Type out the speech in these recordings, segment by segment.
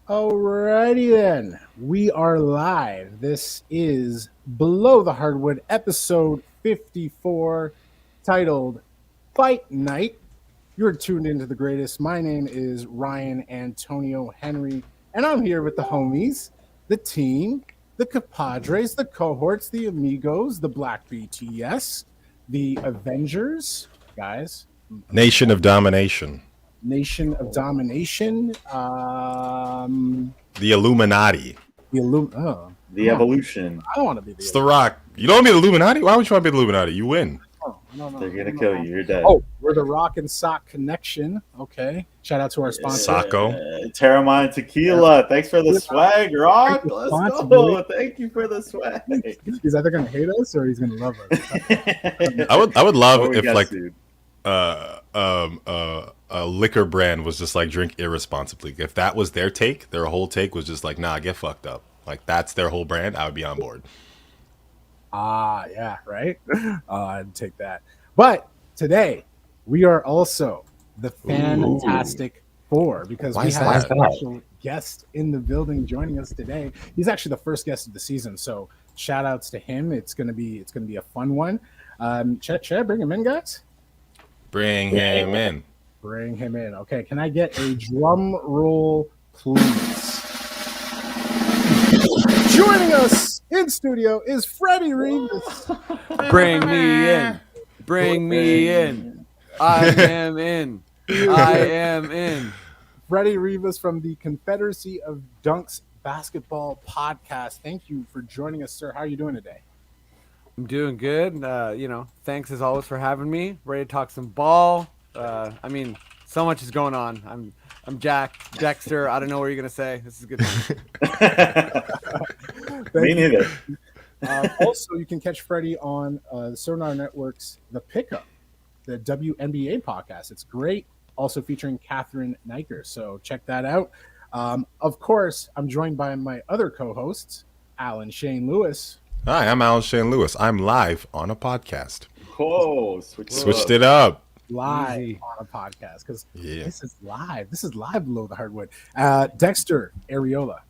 Alrighty then, we are live. This is Below the Hardwood, episode 54, titled Fight Night. You're tuned into the greatest. My name is Ryan Antonio Henry, and I'm here with the homies, the team, the compadres, the cohorts, the amigos, the Black BTS, the Avengers, guys. Nation of Domination. Nation of Domination. The Illuminati. The Evolution. I don't want to be the It's The Rock. You don't want to be the Illuminati? Why would you want to be the Illuminati? You win. No. They're going to kill you. You're dead. Oh, we're the Rock and Sock Connection. Okay. Shout out to our sponsor. Sacco. Terramine Tequila. Thanks for the swag, Rock. Let's go. Thank you for the swag. He's either going to hate us or he's going to love us. I would love if like a liquor brand was just like drink irresponsibly. If that was their take, their whole take was just like, nah, get fucked up. Like that's their whole brand, I would be on board. Yeah, right? I'd take that. But today, we are also the Fantastic Four because we have a special guest in the building joining us today. He's actually the first guest of the season, so shout outs to him. It's gonna be a fun one. Should I bring him in, guys? Bring him in. Bring him in. Okay, can I get a drum roll, please? Joining us in studio is Freddie Reeves. Bring me in. Bring me in. I am in. I am in. Freddie Reeves from the Confederacy of Dunks Basketball Podcast. Thank you for joining us, sir. How are you doing today? I'm doing good. Thanks as always for having me. Ready to talk some ball. So much is going on. I'm Jack, Dexter. I don't know what you're gonna say. This is good. Me neither. Also, you can catch Freddie on the Sonar Network's The Pickup, the WNBA podcast. It's great. Also featuring Catherine Niker. So check that out. Of course, I'm joined by my other co-hosts, Alan Shane Lewis. Hi, I'm Alan Shane Lewis. I'm live on a podcast. Whoa, switched it up. Live Easy. on a podcast because This is live. This is live below the hardwood. Dexter Areola.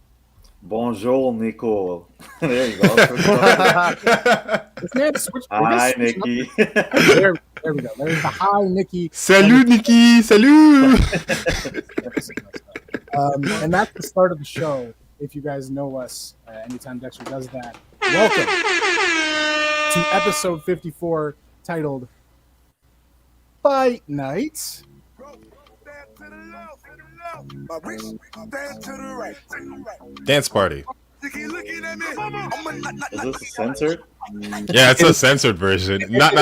Bonjour, Nico. There you go. This man switched. Hi, Nikki. There we go. There's the hi, Nikki. Salut, Nikki. Salut. And that's the start of the show. If you guys know us, anytime Dexter does that, welcome to episode 54, titled Fight Night. Dance party. Is this censored? Yeah, it's a censored version. Not.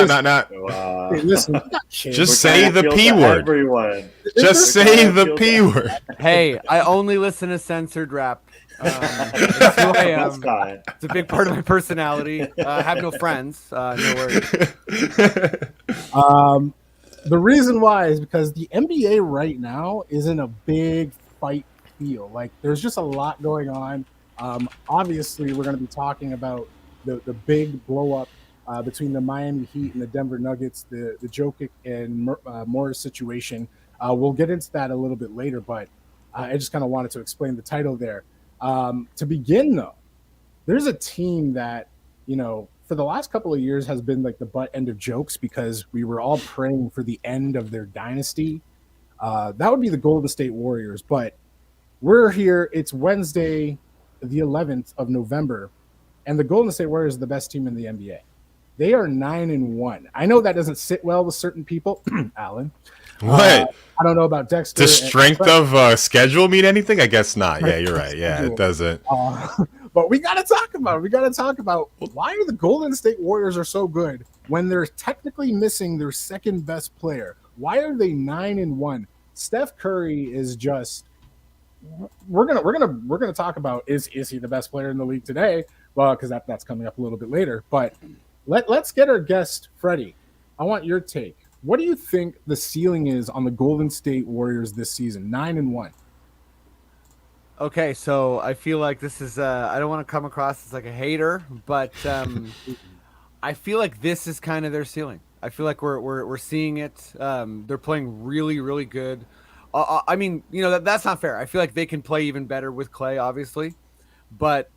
Wow. Hey, listen, Just say the P word. Everyone. Just say the P word. Hey, I only listen to censored rap. It's who I am. It's a big part of my personality. I have no friends. No worries. The reason why is because the NBA right now is in a big fight feel. Like there's just a lot going on. Obviously, we're going to be talking about the big blow up between the Miami Heat and the Denver Nuggets, the Jokic and Morris situation. We'll get into that a little bit later, but I just kind of wanted to explain the title there. To begin, though, there's a team that, for the last couple of years has been like the butt end of jokes because we were all praying for the end of their dynasty. That would be the Golden State Warriors, but we're here. It's Wednesday, the 11th of November, and the Golden State Warriors are the best team in the NBA. They are 9-1. I know that doesn't sit well with certain people, Alan. What? I don't know about Dexter. Does strength of schedule mean anything? I guess not. Yeah, you're right. Yeah, it doesn't. But we got to talk about it. We got to talk about why the Golden State Warriors are so good when they're technically missing their second best player. Why are they 9-1? Steph Curry is just. We're gonna talk about is he the best player in the league today? Well, because that's coming up a little bit later. But let's get our guest Freddie. I want your take. What do you think the ceiling is on the Golden State Warriors this season? 9-1. Okay, so I feel like this is I don't want to come across as like a hater, but I feel like this is kind of their ceiling. I feel like we're seeing it. They're playing really, really good. I mean, that's not fair. I feel like they can play even better with Clay, obviously, but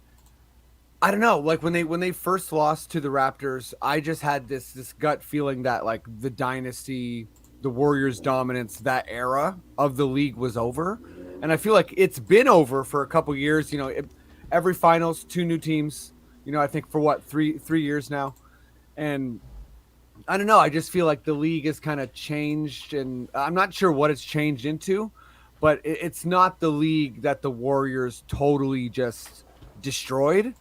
I don't know. Like when they first lost to the Raptors, I just had this gut feeling that like the dynasty, the Warriors' dominance, that era of the league was over, and I feel like it's been over for a couple years. Every finals, 2 new teams. I think for what 3 years now, and I don't know. I just feel like the league has kind of changed, and I'm not sure what it's changed into, but it's not the league that the Warriors totally just destroyed.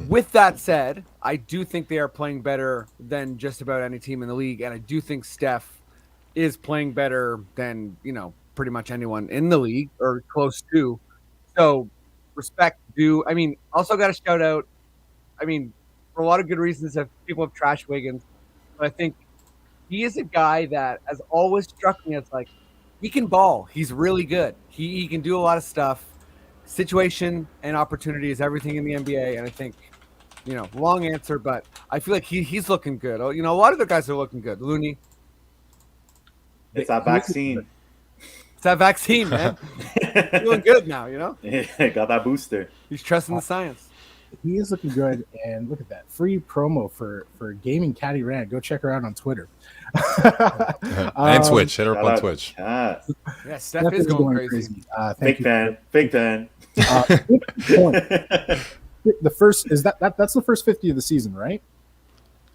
With that said, I do think they are playing better than just about any team in the league, and I do think Steph is playing better than pretty much anyone in the league or close to. So respect due. I mean, also got to shout out. I mean, for a lot of good reasons, that people have trashed Wiggins, but I think he is a guy that has always struck me as like he can ball. He's really good. He can do a lot of stuff. Situation and opportunity is everything in the NBA, and I think long answer, but I feel like he's looking good. A lot of the guys are looking good. Looney, it's that vaccine. It's that vaccine, man. Feeling good now. Yeah, got that booster. He's trusting the science. He is looking good, and look at that free promo for Gaming Caddy Rand. Go check her out on Twitter. And Twitch. Hit her up on Twitch. Yeah, Steph is going crazy. Big fan. The first is that's the first 50 of the season, right?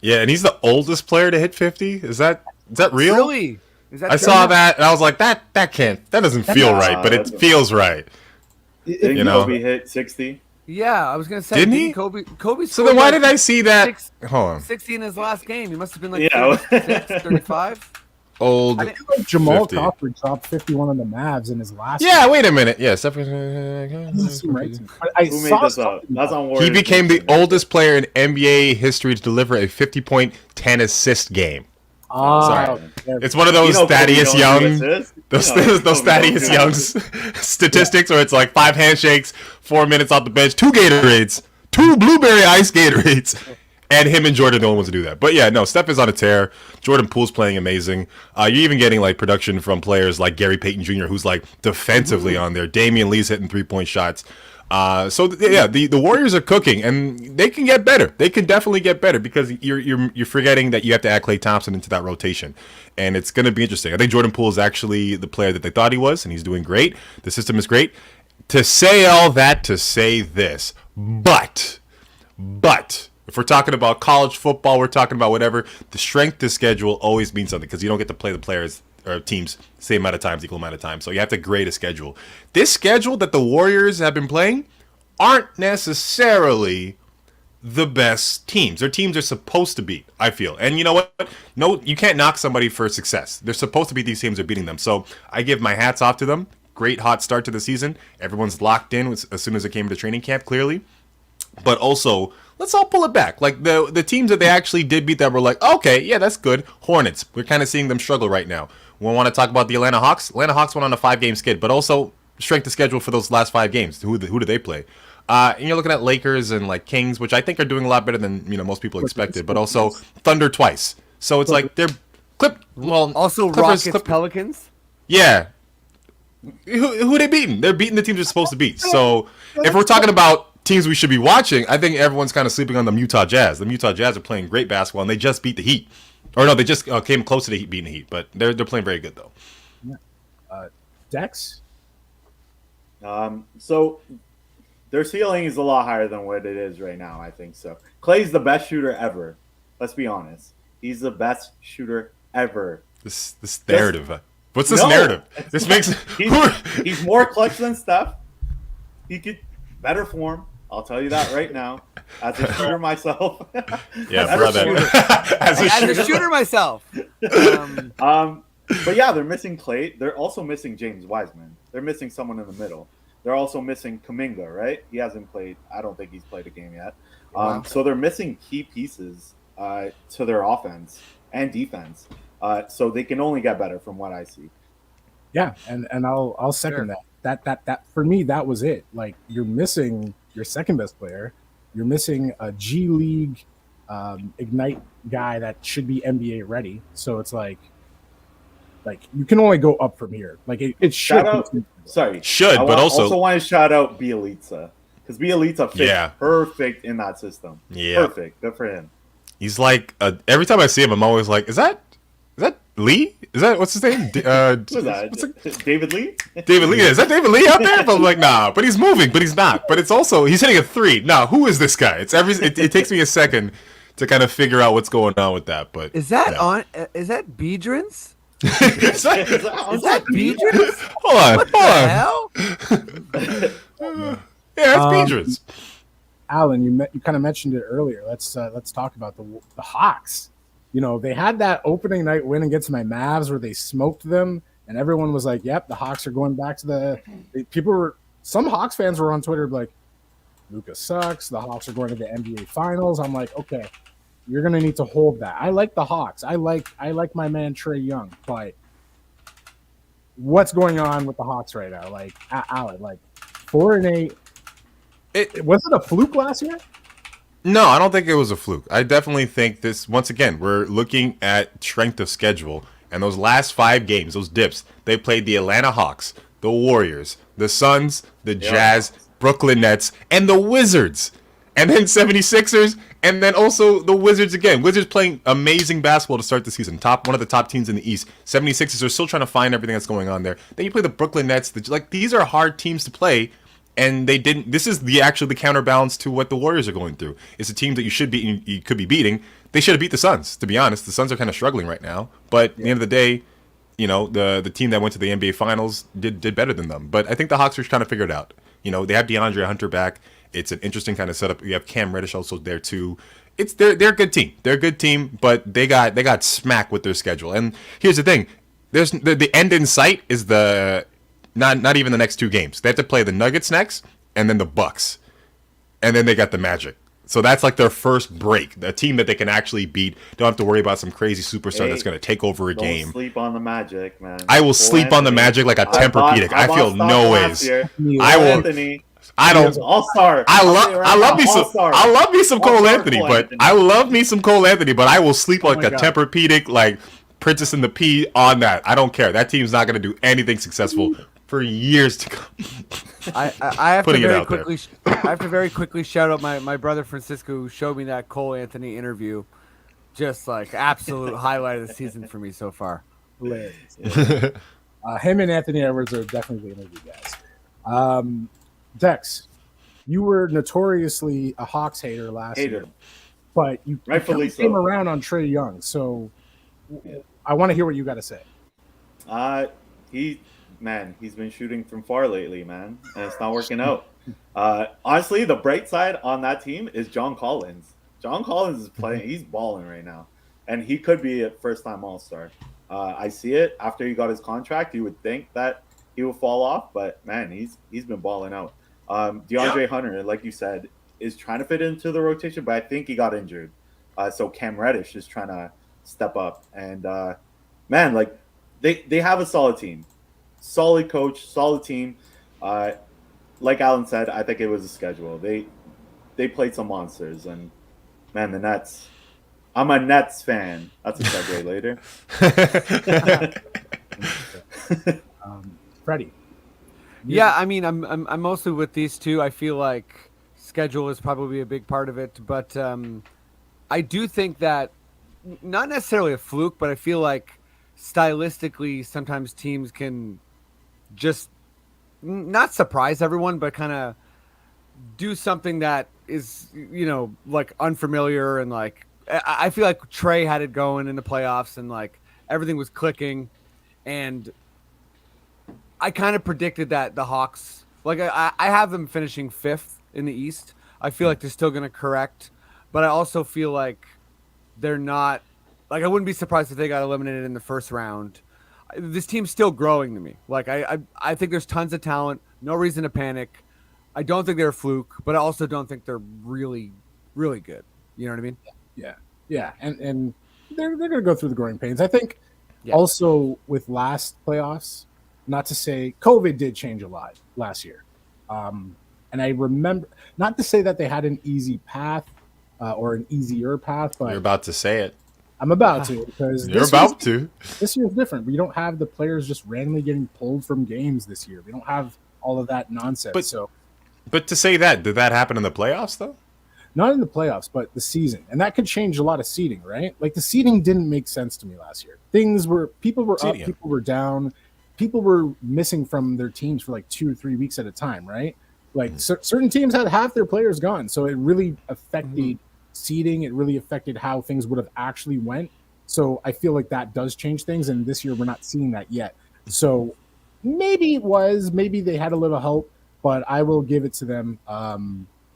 Yeah, and he's the oldest player to hit 50. Is that real? Really? Is that I saw that and I was like, that doesn't feel right, but it feels right. Didn't Kobe hit 60? Yeah, I was gonna say, didn't he? Kobe. So then why did I see that? Hold on. 60 in his last game. He must have been like 35. Old. I feel like Jamal 50. Crawford dropped 51 on the Mavs in his last. Yeah, wait a minute. Yeah, Steph. Doesn't seem right to me. Who made this up? That's on Warriors. He became the oldest player in NBA history to deliver a 50-point, 10-assist game. Sorry. It's one of those Thaddeus Young, those Thaddeus Young statistics where it's like 5 handshakes, 4 minutes off the bench, 2 Gatorades, 2 blueberry ice Gatorades, and him and Jordan, the only ones to do that. But yeah, no, Steph is on a tear. Jordan Poole's playing amazing. You're even getting like production from players like Gary Payton Jr., who's like defensively on there. Damian Lee's hitting 3-point shots. The Warriors are cooking, and they can get better. They can definitely get better because you're forgetting that you have to add Klay Thompson into that rotation, and it's going to be interesting. I think Jordan Poole is actually the player that they thought he was, and he's doing great. The system is great. To say all that, to say this, but if we're talking about college football, we're talking about whatever, the strength of schedule always means something because you don't get to play the players or teams same amount of times, equal amount of time. So you have to grade a schedule. This schedule that the Warriors have been playing aren't necessarily the best teams. Their teams are supposed to beat, I feel. And you know what? No, you can't knock somebody for success. They're supposed to beat these teams, are beating them. So I give my hats off to them. Great hot start to the season. Everyone's locked in as soon as it came to training camp, clearly. But also, let's all pull it back. Like the teams that they actually did beat that were like, okay, yeah, that's good. Hornets. We're kind of seeing them struggle right now. We want to talk about the Atlanta Hawks. Atlanta Hawks went on a 5-game skid, but also strength of schedule for those last 5 games. Who do they play? And you're looking at Lakers and like Kings, which I think are doing a lot better than most people expected, but also Thunder twice. So it's like they're also Clippers, Rockets, Pelicans. Yeah. Who are they beating? They're beating the teams they're supposed to beat. So if we're talking about teams we should be watching, I think everyone's kind of sleeping on the Utah Jazz. The Utah Jazz are playing great basketball, and they just beat the Heat. Or no, they just came close to beating the Heat, but they're playing very good though. Yeah. Dex. So their ceiling is a lot higher than what it is right now. I think so. Clay's the best shooter ever. Let's be honest. He's the best shooter ever. This narrative. What's this narrative? This makes he's more clutch than Steph. He could better form. I'll tell you that right now. As a shooter myself. Yeah, brother. As a shooter myself. But yeah, they're missing Klay. They're also missing James Wiseman. They're missing someone in the middle. They're also missing Kuminga, right? He hasn't played. I don't think he's played a game yet. So they're missing key pieces to their offense and defense. So they can only get better from what I see. Yeah, and I'll second that. That for me, that was it. Like, you're missing your second best player. You're missing a G League Ignite guy that should be NBA ready. So it's like, Like you can only go up from here. Like it should. But also want to shout out Bielitsa because Bielitsa fits perfect in that system. Yeah, perfect. Good for him. He's like every time I see him, I'm always like, is that Lee? Is that what's his name? What's that? David Lee? David Lee. Is that David Lee out there? But I'm like, nah. But he's moving. But he's not. But it's also he's hitting a 3. Nah, who is this guy? It takes me a second to kind of figure out what's going on with that. But is that Is that Biedrins? is that Biedrins? Hold on. Yeah, it's Biedrins. Alan, you kind of mentioned it earlier. Let's talk about the Hawks. You know, they had that opening night win against my Mavs where they smoked them, and everyone was like, "Yep, the Hawks are going back to some Hawks fans were on Twitter like, Luka sucks. The Hawks are going to the NBA Finals." I'm like, okay, you're gonna need to hold that. I like the Hawks. I like my man Trae Young, but what's going on with the Hawks right now? Like, Alan, like 4-8. Was it a fluke last year? No, I don't think it was a fluke. I definitely think this, once again, we're looking at strength of schedule. And those last 5 games, those dips, they played the Atlanta Hawks, the Warriors, the Suns, the Jazz, Brooklyn Nets, and the Wizards. And then 76ers, and then also the Wizards again. Wizards playing amazing basketball to start the season. One of the top teams in the East. 76ers are still trying to find everything that's going on there. Then you play the Brooklyn Nets. These are hard teams to play. And they didn't. This is the counterbalance to what the Warriors are going through. It's a team that you could be beating. They should have beat the Suns. To be honest, the Suns are kind of struggling right now. But at the end of the day, you know, the team that went to the NBA Finals did better than them. But I think the Hawks are trying to figure it out. You know, they have DeAndre Hunter back. It's an interesting kind of setup. You have Cam Reddish also there too. They're a good team. They're a good team, but they got smacked with their schedule. And here's the thing: there's the end in sight is the. Not even the next 2 games. They have to play the Nuggets next, and then the Bucks, and then they got the Magic. So that's like their first break. A team that they can actually beat. Don't have to worry about some crazy superstar that's going to take over a game. Don't sleep on the Magic, man. I will sleep on the Magic like a Tempur-Pedic. I feel no ways. I will. Anthony. I don't. All-star. I love me some Cole Anthony, but I love me some Cole Anthony, but I will sleep like a Tempur-Pedic, like Princess and the Pea on that. I don't care. That team's not going to do anything successful for years to come. I have to very quickly shout out my brother Francisco, who showed me that Cole Anthony interview. Just like absolute highlight of the season for me so far. Hilarious. Him and Anthony Edwards are definitely the interview guys. Dex, you were notoriously a Hawks hater last year, but you came around on Trae Young. So I want to hear what you got to say. He's been shooting from far lately, man, and it's not working out. Honestly, the bright side on that team is John Collins. John Collins is playing; he's balling right now, and he could be a first-time All-Star. I see it. After he got his contract, you would think that he would fall off, but man, he's been balling out. DeAndre Hunter, like you said, is trying to fit into the rotation, but I think he got injured. So Cam Reddish is trying to step up, and man, like they have a solid team. Solid coach, solid team. Like Alan said, I think it was a schedule. They played some monsters, and man, the Nets. I'm a Nets fan. That's a segue later. Freddie. Yeah, I mean, I'm mostly with these two. I feel like schedule is probably a big part of it, but I do think that not necessarily a fluke, but I feel like stylistically sometimes teams can just not surprise everyone, but kind of do something that is, you know, like unfamiliar. And like, I feel like Trae had it going in the playoffs and like everything was clicking. And I kind of predicted that the Hawks, like I have them finishing 5th in the East. I feel like they're still going to correct, but I also feel like they're not, like I wouldn't be surprised if they got eliminated in the first round. This team's still growing to me. Like I think there's tons of talent. No reason to panic. I don't think they're a fluke, but I also don't think they're really, really good. You know what I mean? Yeah. And they're going to go through the growing pains. I think also with last playoffs, not to say COVID did change a lot last year. And I remember, not to say that they had an easy path or an easier path, but you're about to say it. I'm about to because this year's different. We don't have the players just randomly getting pulled from games this year. We don't have all of that nonsense. But to say that, did that happen in the playoffs though? Not in the playoffs, but the season, and that could change a lot of seeding, right? Like the seeding didn't make sense to me last year. People were up, people were down, people were missing from their teams for like 2 or 3 weeks at a time, right? Like certain teams had half their players gone, so it really affected seeding. It really affected how things would have actually went. So I feel like that does change things, and this year we're not seeing that yet. So maybe they had a little help, but I will give it to them.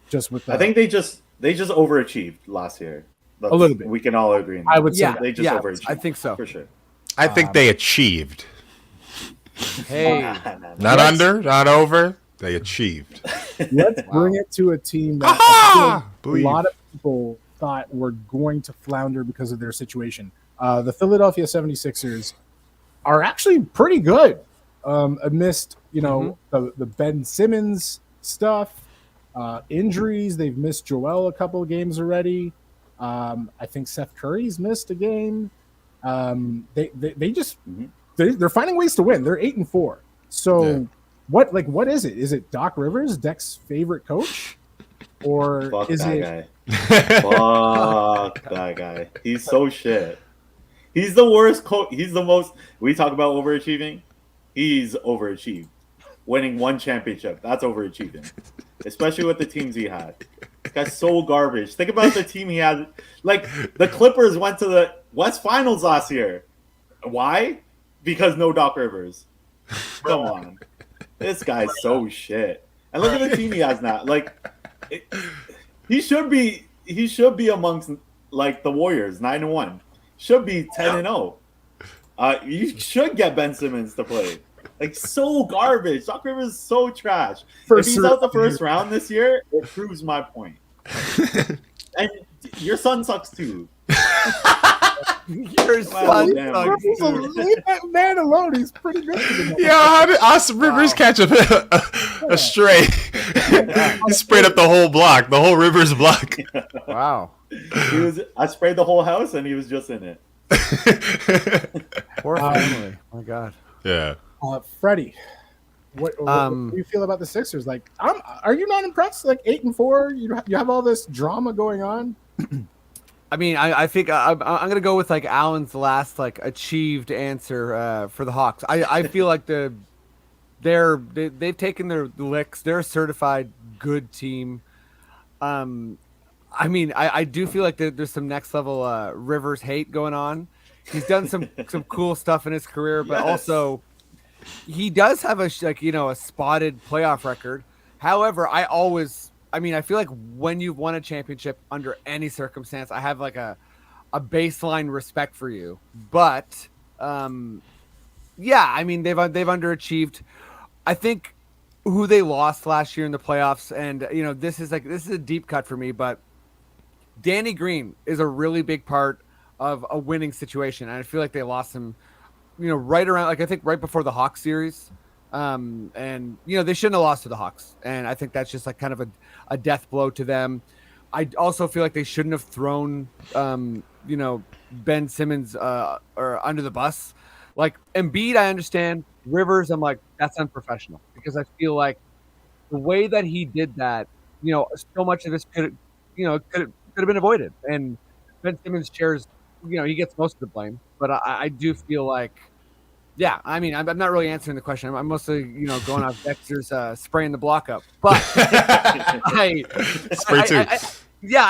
Just with I think they just overachieved last year. A little bit. We can all agree on that. I would say they just overachieved. I think so for sure. I think they achieved. Hey, not under, not over. They achieved. Let's bring it to a team that a lot of people thought were going to flounder because of their situation. The Philadelphia 76ers are actually pretty good amidst, the Ben Simmons stuff, injuries. They've missed Joel a couple of games already. I think Seth Curry's missed a game. They're finding ways to win. They're 8-4. So what is it? Is it Doc Rivers, Dec's favorite coach? Or Fuck is that it guy. Fuck that guy. He's so shit. He's the worst coach. He's the most. We talk about overachieving. He's overachieved. Winning 1 championship. That's overachieving. Especially with the teams he had. This guy's so garbage. Think about the team he had. Like, the Clippers went to the West Finals last year. Why? Because no Doc Rivers. Come on. This guy's so shit. And look at the team he has now. Like, he should be amongst like the Warriors, 9-1. Should be 10-0. You should get Ben Simmons to play. Like, so garbage. Doc Rivers is so trash. If he's out the first round this year, it proves my point. And your son sucks too. Your son sucks too. Leave that man alone. He's pretty good for the moment. Yeah, how did Austin Rivers catch a stray? He sprayed up the whole block, the whole Rivers block. Wow. I sprayed the whole house and he was just in it. Poor family. Oh my God. Yeah. Freddie, what do you feel about the Sixers? Like, are you not impressed? Like 8-4, you have all this drama going on. I mean, I think I'm gonna go with like Alan's last like achieved answer for the Hawks. I feel like they've taken their licks. They're a certified good team. I mean, I do feel like there's some next level Rivers hate going on. He's done some cool stuff in his career, but also he does have a spotted playoff record. However, I feel like when you've won a championship under any circumstance, I have like a baseline respect for you. But I mean, they've underachieved. I think who they lost last year in the playoffs, and this is a deep cut for me, but Danny Green is a really big part of a winning situation, and I feel like they lost him, right around, like I think right before the Hawks series, and they shouldn't have lost to the Hawks, and I think that's just like kind of a death blow to them. I also feel like they shouldn't have thrown, Ben Simmons or under the bus. Like Embiid, I understand. Rivers, I'm like, that's unprofessional, because I feel like the way that he did that, so much of this could have been avoided, and Ben Simmons shares. He gets most of the blame, but I do feel like, yeah, I mean, I'm not really answering the question. I'm mostly, going off Dexter's spraying the block up. But I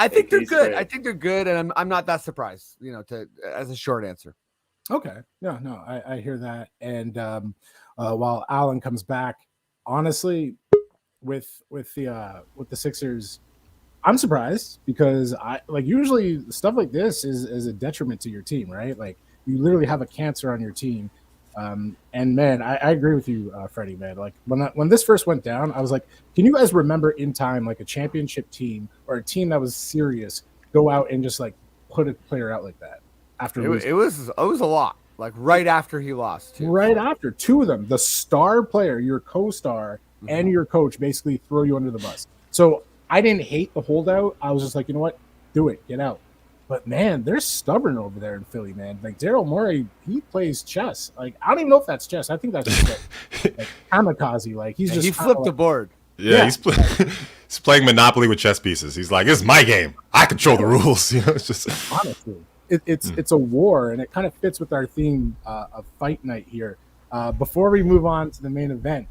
think they're good. I think they're good, and I'm not that surprised, as a short answer. Okay. No, I hear that. And while Alan comes back, honestly, with the Sixers, I'm surprised, because usually stuff like this is a detriment to your team, right? Like, you literally have a cancer on your team. And man, I agree with you, Freddie, man. Like when this first went down, I was like, can you guys remember in time, like a championship team or a team that was serious go out and just like put a player out like that after losing? It was a lot, like right after he lost, too. Right after, 2 of them, the star player, your co-star, and your coach basically throw you under the bus. So I didn't hate the holdout. I was just like, you know what? Do it. Get out. But man, they're stubborn over there in Philly, man. Like Daryl Morey, he plays chess. Like I don't even know if that's chess. I think that's just like kamikaze. Like he flipped the board. Yeah, he's playing Monopoly with chess pieces. He's like, "It's my game. I control the rules." It's just honestly, it's a war, and it kind of fits with our theme of fight night here. Before we move on to the main event,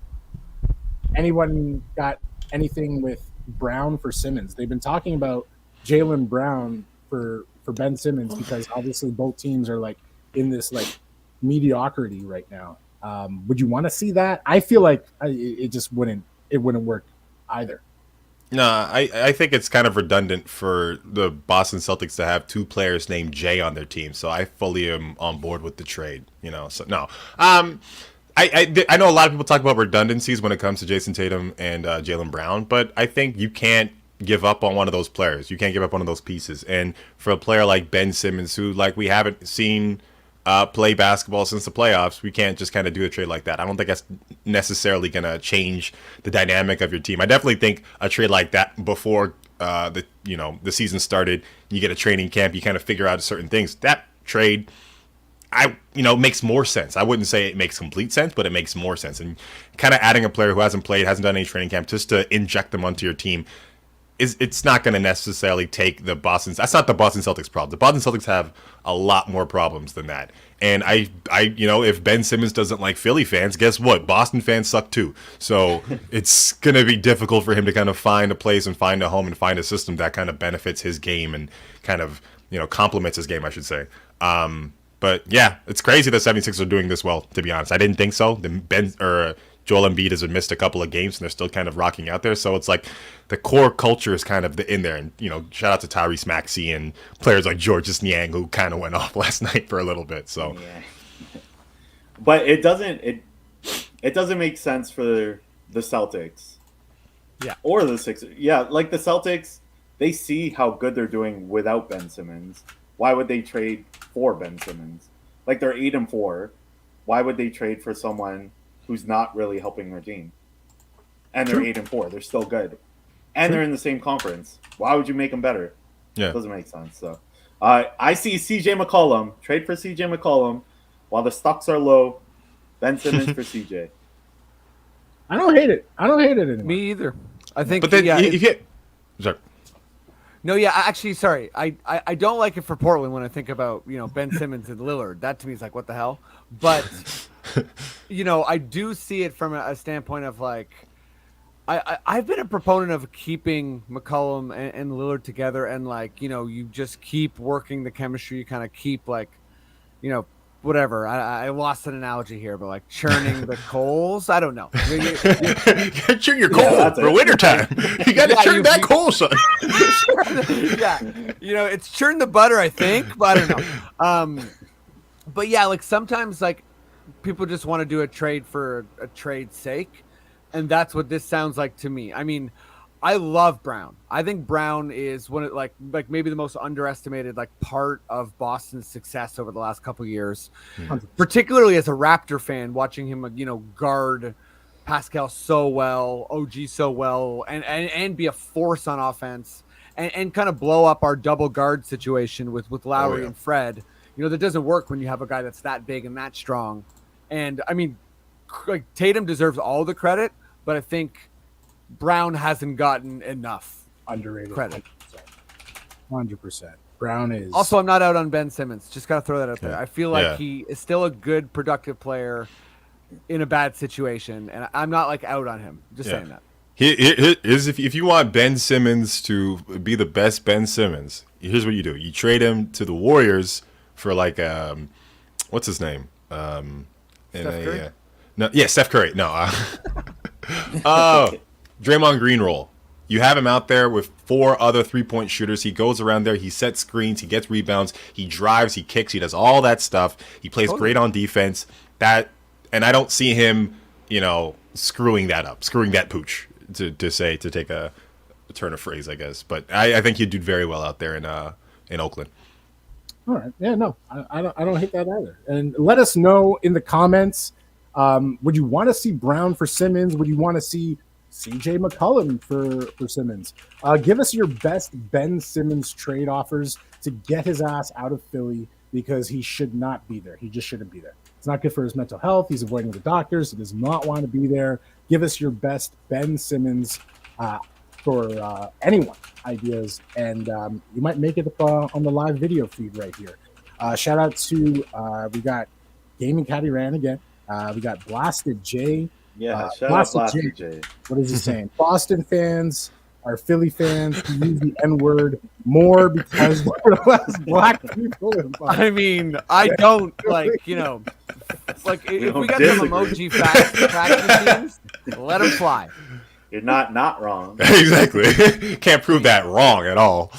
anyone got anything with Brown for Simmons? They've been talking about Jaylen Brown for Ben Simmons because obviously both teams are like in this like mediocrity right now. Would you want to see that? I feel like it just wouldn't work either. No, I think it's kind of redundant for the Boston Celtics to have two players named Jay on their team. So I fully am on board with the trade. So no. I know a lot of people talk about redundancies when it comes to Jason Tatum and Jaylen Brown, but I think you can't give up on one of those players. You can't give up one of those pieces. And for a player like Ben Simmons, who like we haven't seen play basketball since the playoffs, we can't just kind of do a trade like that. I don't think that's necessarily going to change the dynamic of your team. I definitely think a trade like that before the season started, you get a training camp, you kind of figure out certain things. That trade, makes more sense. I wouldn't say it makes complete sense, but it makes more sense. And kind of adding a player who hasn't played, hasn't done any training camp, just to inject them onto your team, it's not going to necessarily take the Boston. That's not the Boston Celtics problem. The Boston Celtics have a lot more problems than that. And I if Ben Simmons doesn't like Philly fans, guess what? Boston fans suck too. So it's going to be difficult for him to kind of find a place and find a home and find a system that kind of benefits his game and kind of complements his game, I should say. But yeah, it's crazy the 76ers are doing this well, to be honest. I didn't think so. Joel Embiid has missed a couple of games, and they're still kind of rocking out there. So it's like the core culture is kind of in there. And, shout out to Tyrese Maxey and players like Georges Niang, who kind of went off last night for a little bit. So, yeah. But it doesn't make sense for the Celtics. Yeah. Or the Sixers. Yeah, like the Celtics, they see how good they're doing without Ben Simmons. Why would they trade for Ben Simmons? Like they're 8-4. Why would they trade for someone who's not really helping their team? And they're 8-4. They're still good. And they're in the same conference. Why would you make them better? Yeah. It doesn't make sense. So I see CJ McCollum. Trade for CJ McCollum while the stocks are low. Ben Simmons for CJ. I don't hate it. anymore. Me either. I think. But then sorry. No, yeah, actually, sorry. I don't like it for Portland when I think about, Ben Simmons and Lillard. That to me is like, what the hell? But, I do see it from a standpoint of like, I've been a proponent of keeping McCollum and Lillard together and like, you just keep working the chemistry. You kind of keep like, whatever. I lost an analogy here, but like churning the coals. I don't know. You gotta churn your coal for wintertime. You gotta churn that coal, son. Yeah. It's churn the butter, I think, but I don't know. But yeah, like sometimes like people just want to do a trade for a trade's sake. And that's what this sounds like to me. I mean, I love Brown. I think Brown is one of like maybe the most underestimated like part of Boston's success over the last couple of years, particularly as a Raptor fan, watching him, guard Pascal so well, OG so well, and be a force on offense and kind of blow up our double guard situation with Lowry and Fred. That doesn't work when you have a guy that's that big and that strong. And I mean, like Tatum deserves all the credit, but I think Brown hasn't gotten enough underrated credit. 100%. Brown is also. I'm not out on Ben Simmons. Just gotta throw that out there. I feel like he is still a good, productive player in a bad situation, and I'm not like out on him. Just saying that. Here's if you want Ben Simmons to be the best Ben Simmons, here's what you do: you trade him to the Warriors for like what's his name? Steph Curry? Steph Curry. No. Draymond Green role. You have him out there with 4 other 3-point shooters. He goes around there. He sets screens. He gets rebounds. He drives. He kicks. He does all that stuff. He plays great on defense. And I don't see him, screwing that up, screwing that pooch, to take a turn of phrase, I guess. But I think he'd do very well out there in Oakland. All right. Yeah, no, I don't hate that either. And let us know in the comments. Would you want to see Brown for Simmons? Would you want to see CJ McCollum for Simmons. Give us your best Ben Simmons trade offers to get his ass out of Philly because he should not be there. He just shouldn't be there. It's not good for his mental health. He's avoiding the doctors. He does not want to be there. Give us your best Ben Simmons for anyone ideas, and you might make it up on the live video feed right here. Shout out to we got Gaming Caddy Ran again. We got Blasted J. Yeah, shout out Blasted J. What is he saying? Boston fans are Philly fans who use the N-word more because we're less black people involved. I mean, I don't like if we got some emoji fact machines, let them fly. You're not wrong. Exactly. Can't prove that wrong at all.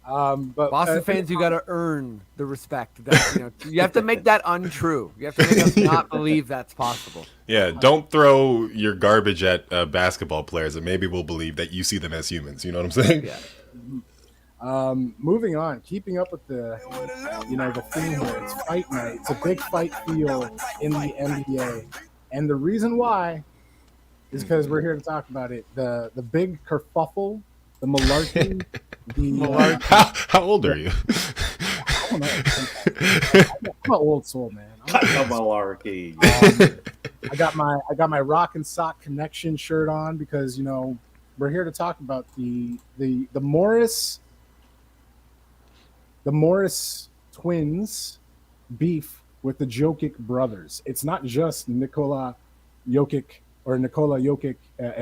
But Boston fans, you got to earn the respect. That you have to make that untrue. You have to make us not believe that's possible. Yeah, don't throw your garbage at basketball players, and maybe we'll believe that you see them as humans. You know what I'm saying? Yeah. Moving on, keeping up with the theme here. It's fight night. It's a big fight feel in the NBA, and the reason why is because we're here to talk about it. The big kerfuffle, the malarkey. How old are you? I don't know. I'm an old soul, man. Malarkey. I got my Rock and Sock Connection shirt on because we're here to talk about the Morris twins beef with the Jokic brothers. It's not just Nikola Jokic and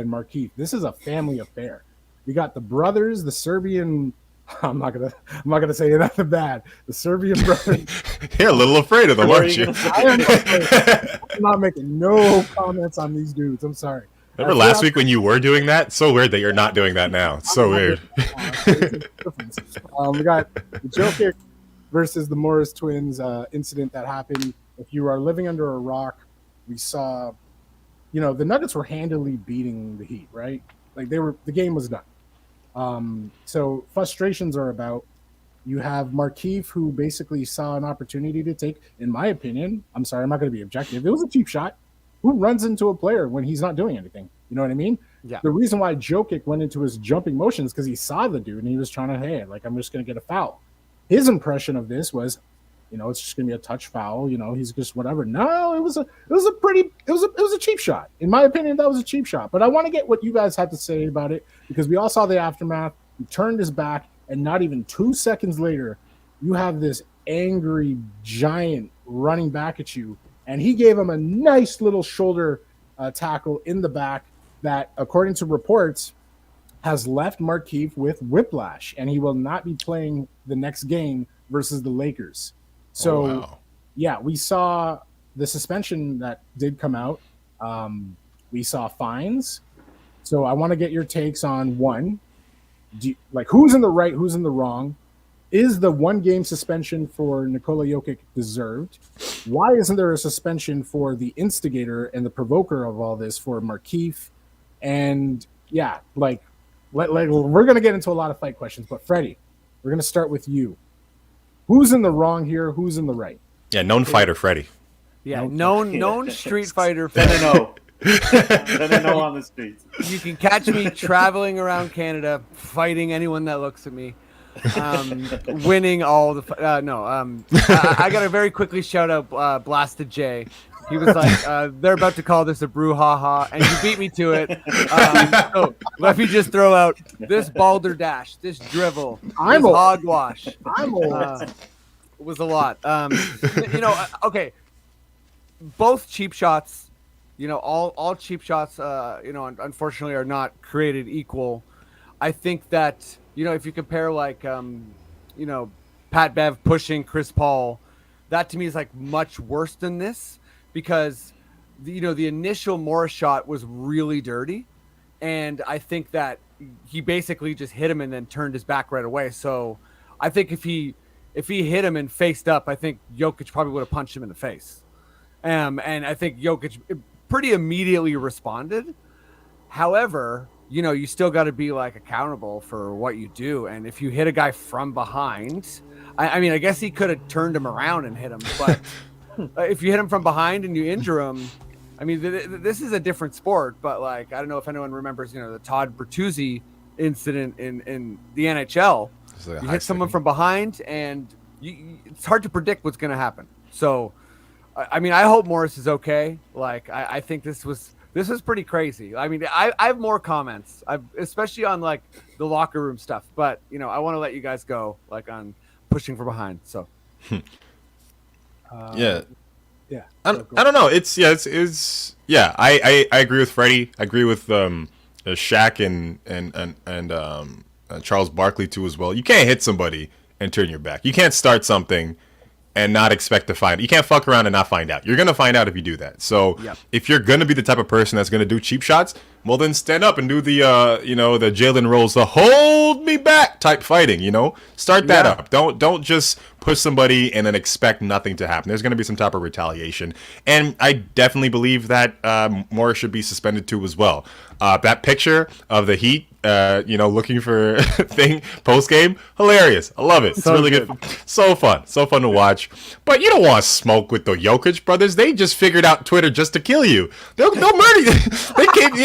Markieff. This is a family affair. We got the brothers, the Serbian. I'm not gonna say nothing bad. The Serbian brothers. You're a little afraid of them, aren't you? I'm not making no comments on these dudes. I'm sorry. Remember last week when you were doing that? It's so weird that you're not doing that now. It's so weird. We got the Jokic versus the Morris twins incident that happened. If you are living under a rock, we saw, the Nuggets were handily beating the Heat, right? Like the game was done. So frustrations are about, you have Markieff, who basically saw an opportunity to take, in my opinion, I'm sorry, I'm not going to be objective. It was a cheap shot. Who runs into a player when he's not doing anything? You know what I mean? Yeah. The reason why Jokic went into his jumping motions because he saw the dude and he was trying to, I'm just going to get a foul. His impression of this was, it's just going to be a touch foul. He's just whatever. No, it was a cheap shot. In my opinion, that was a cheap shot. But I want to get what you guys had to say about it because we all saw the aftermath. He turned his back, and not even 2 seconds later, you have this angry giant running back at you, and he gave him a nice little shoulder tackle in the back that, according to reports, has left Markieff with whiplash, and he will not be playing the next game versus the Lakers. So, Yeah, we saw the suspension that did come out. We saw fines. So I want to get your takes on one. Who's in the right, who's in the wrong? Is the 1-game suspension for Nikola Jokic deserved? Why isn't there a suspension for the instigator and the provoker of all this for Markieff? And we're going to get into a lot of fight questions. But Freddie, we're going to start with you. Who's in the wrong here? Who's in the right? Yeah, known fighter Freddie. Yeah, known street fighter Freddie. Then know on the streets. You can catch me traveling around Canada, fighting anyone that looks at me, winning all the. I got to very quickly shout out Blasted J. He was like, they're about to call this a brouhaha, and you beat me to it. So let me just throw out this balderdash, this drivel, this hogwash. It was a lot. Okay. Both cheap shots, all cheap shots, unfortunately are not created equal. I think that, if you compare Pat Bev pushing Chris Paul, that to me is much worse than this. Because the initial Morris shot was really dirty, and I think that he basically just hit him and then turned his back right away. So I think if he hit him and faced up, I think Jokic probably would have punched him in the face. And I think Jokic pretty immediately responded. However, you still got to be accountable for what you do. And if you hit a guy from behind, I guess he could have turned him around and hit him, but. If you hit him from behind and you injure him, I mean, this is a different sport, but like, I don't know if anyone remembers, the Todd Bertuzzi incident in the NHL. Like you hit someone from behind, and it's hard to predict what's going to happen. So, I mean, I hope Morris is okay. Like, I think this was pretty crazy. I mean, I have more comments, especially on like the locker room stuff. But I want to let you guys go like on pushing from behind. So, yeah. I don't know. I agree with Freddie. I agree with Shaq and Charles Barkley too as well. You can't hit somebody and turn your back. You can't start something and not expect to find. You can't fuck around and not find out. You're gonna find out if you do that. So if you're gonna be the type of person that's gonna do cheap shots, well then stand up and do the the Jalen Rose, the hold me back type fighting. Start that up. Don't just push somebody and then expect nothing to happen. There's gonna be some type of retaliation, and I definitely believe that Morris should be suspended too as well. That picture of the Heat, looking for thing post game, hilarious. I love it. It's really good. So fun to watch. But you don't want to smoke with the Jokic brothers. They just figured out Twitter just to kill you. They'll murder you. They came,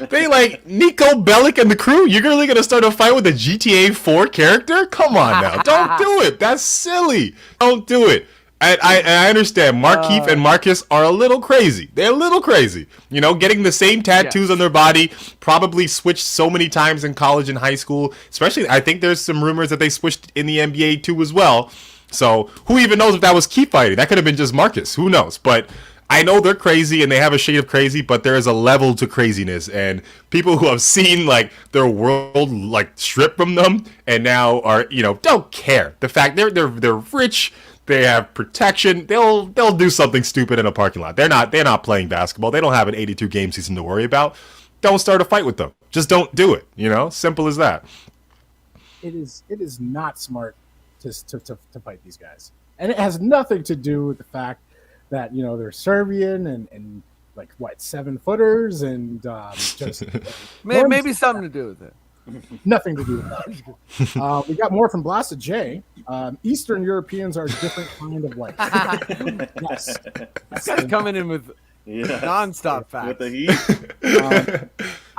they like Nico Bellic and the crew. You're really gonna start a fight with a GTA 4 character? Come on now, don't do it. That's silly. Don't do it. I understand Markieff and Marcus are a little crazy. They're a little crazy. Getting the same tattoos on their body, probably switched so many times in college and high school. Especially, I think there's some rumors that they switched in the NBA too as well. So who even knows if that was keep fighting? That could have been just Marcus. Who knows? But I know they're crazy and they have a shade of crazy, but there is a level to craziness. And people who have seen like their world like stripped from them and now are don't care. The fact they're rich. They have protection. They'll do something stupid in a parking lot. They're not playing basketball. They don't have an 82 game season to worry about. Don't start a fight with them. Just don't do it. Simple as that. It is not smart to fight these guys, and it has nothing to do with the fact that they're Serbian and like what 7-footers and just maybe something to do with it. Nothing to do with that. We got more from Blasted J. Eastern Europeans are a different kind of white. Yes. This guy's coming in with nonstop facts. With the heat.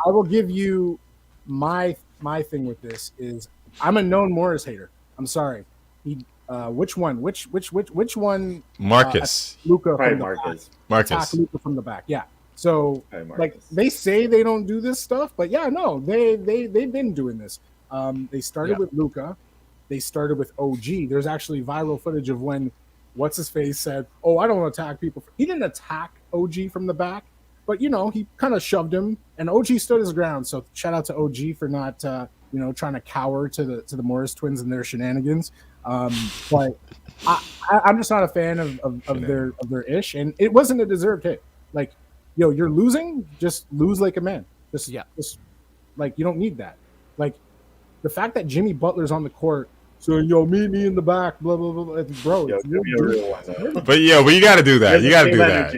I will give you my thing with this is I'm a known Morris hater. I'm sorry. Which one? Which one? Marcus. Luka from the back. Marcus. Attack Luka from the back. Yeah. So, like, they say they don't do this stuff, but they've been doing this. They started with Luka. They started with OG. There's actually viral footage of when what's-his-face said, oh, I don't want to attack people. He didn't attack OG from the back, but, he kind of shoved him, and OG stood his ground. So shout out to OG for not, trying to cower to the Morris twins and their shenanigans. But I'm just not a fan of their ish, and it wasn't a deserved hit. Like, you're losing, just lose like a man. Just like, you don't need that. Like, the fact that Jimmy Butler's on the court, so meet me in the back, blah blah blah, bro. But you got to do that. You got to do that.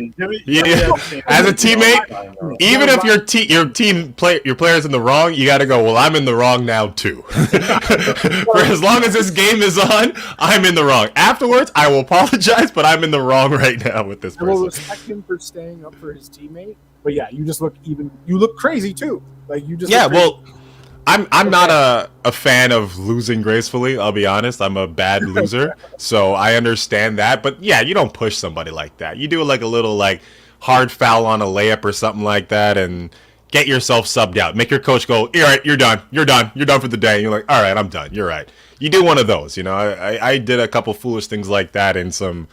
As a teammate, even if your player's in the wrong, you got to go. Well, I'm in the wrong now too. For as long as this game is on, I'm in the wrong. Afterwards, I will apologize, but I'm in the wrong right now with this person. I will respect him for staying up for his teammate, but you just look you look crazy too. Like you just I'm not a fan of losing gracefully. I'll be honest. I'm a bad loser, so I understand that. But you don't push somebody like that. You do like a little like hard foul on a layup or something like that, and get yourself subbed out. Make your coach go, all right, you're done for the day. And you're like, all right, I'm done. You're right. You do one of those. I did a couple foolish things like that in some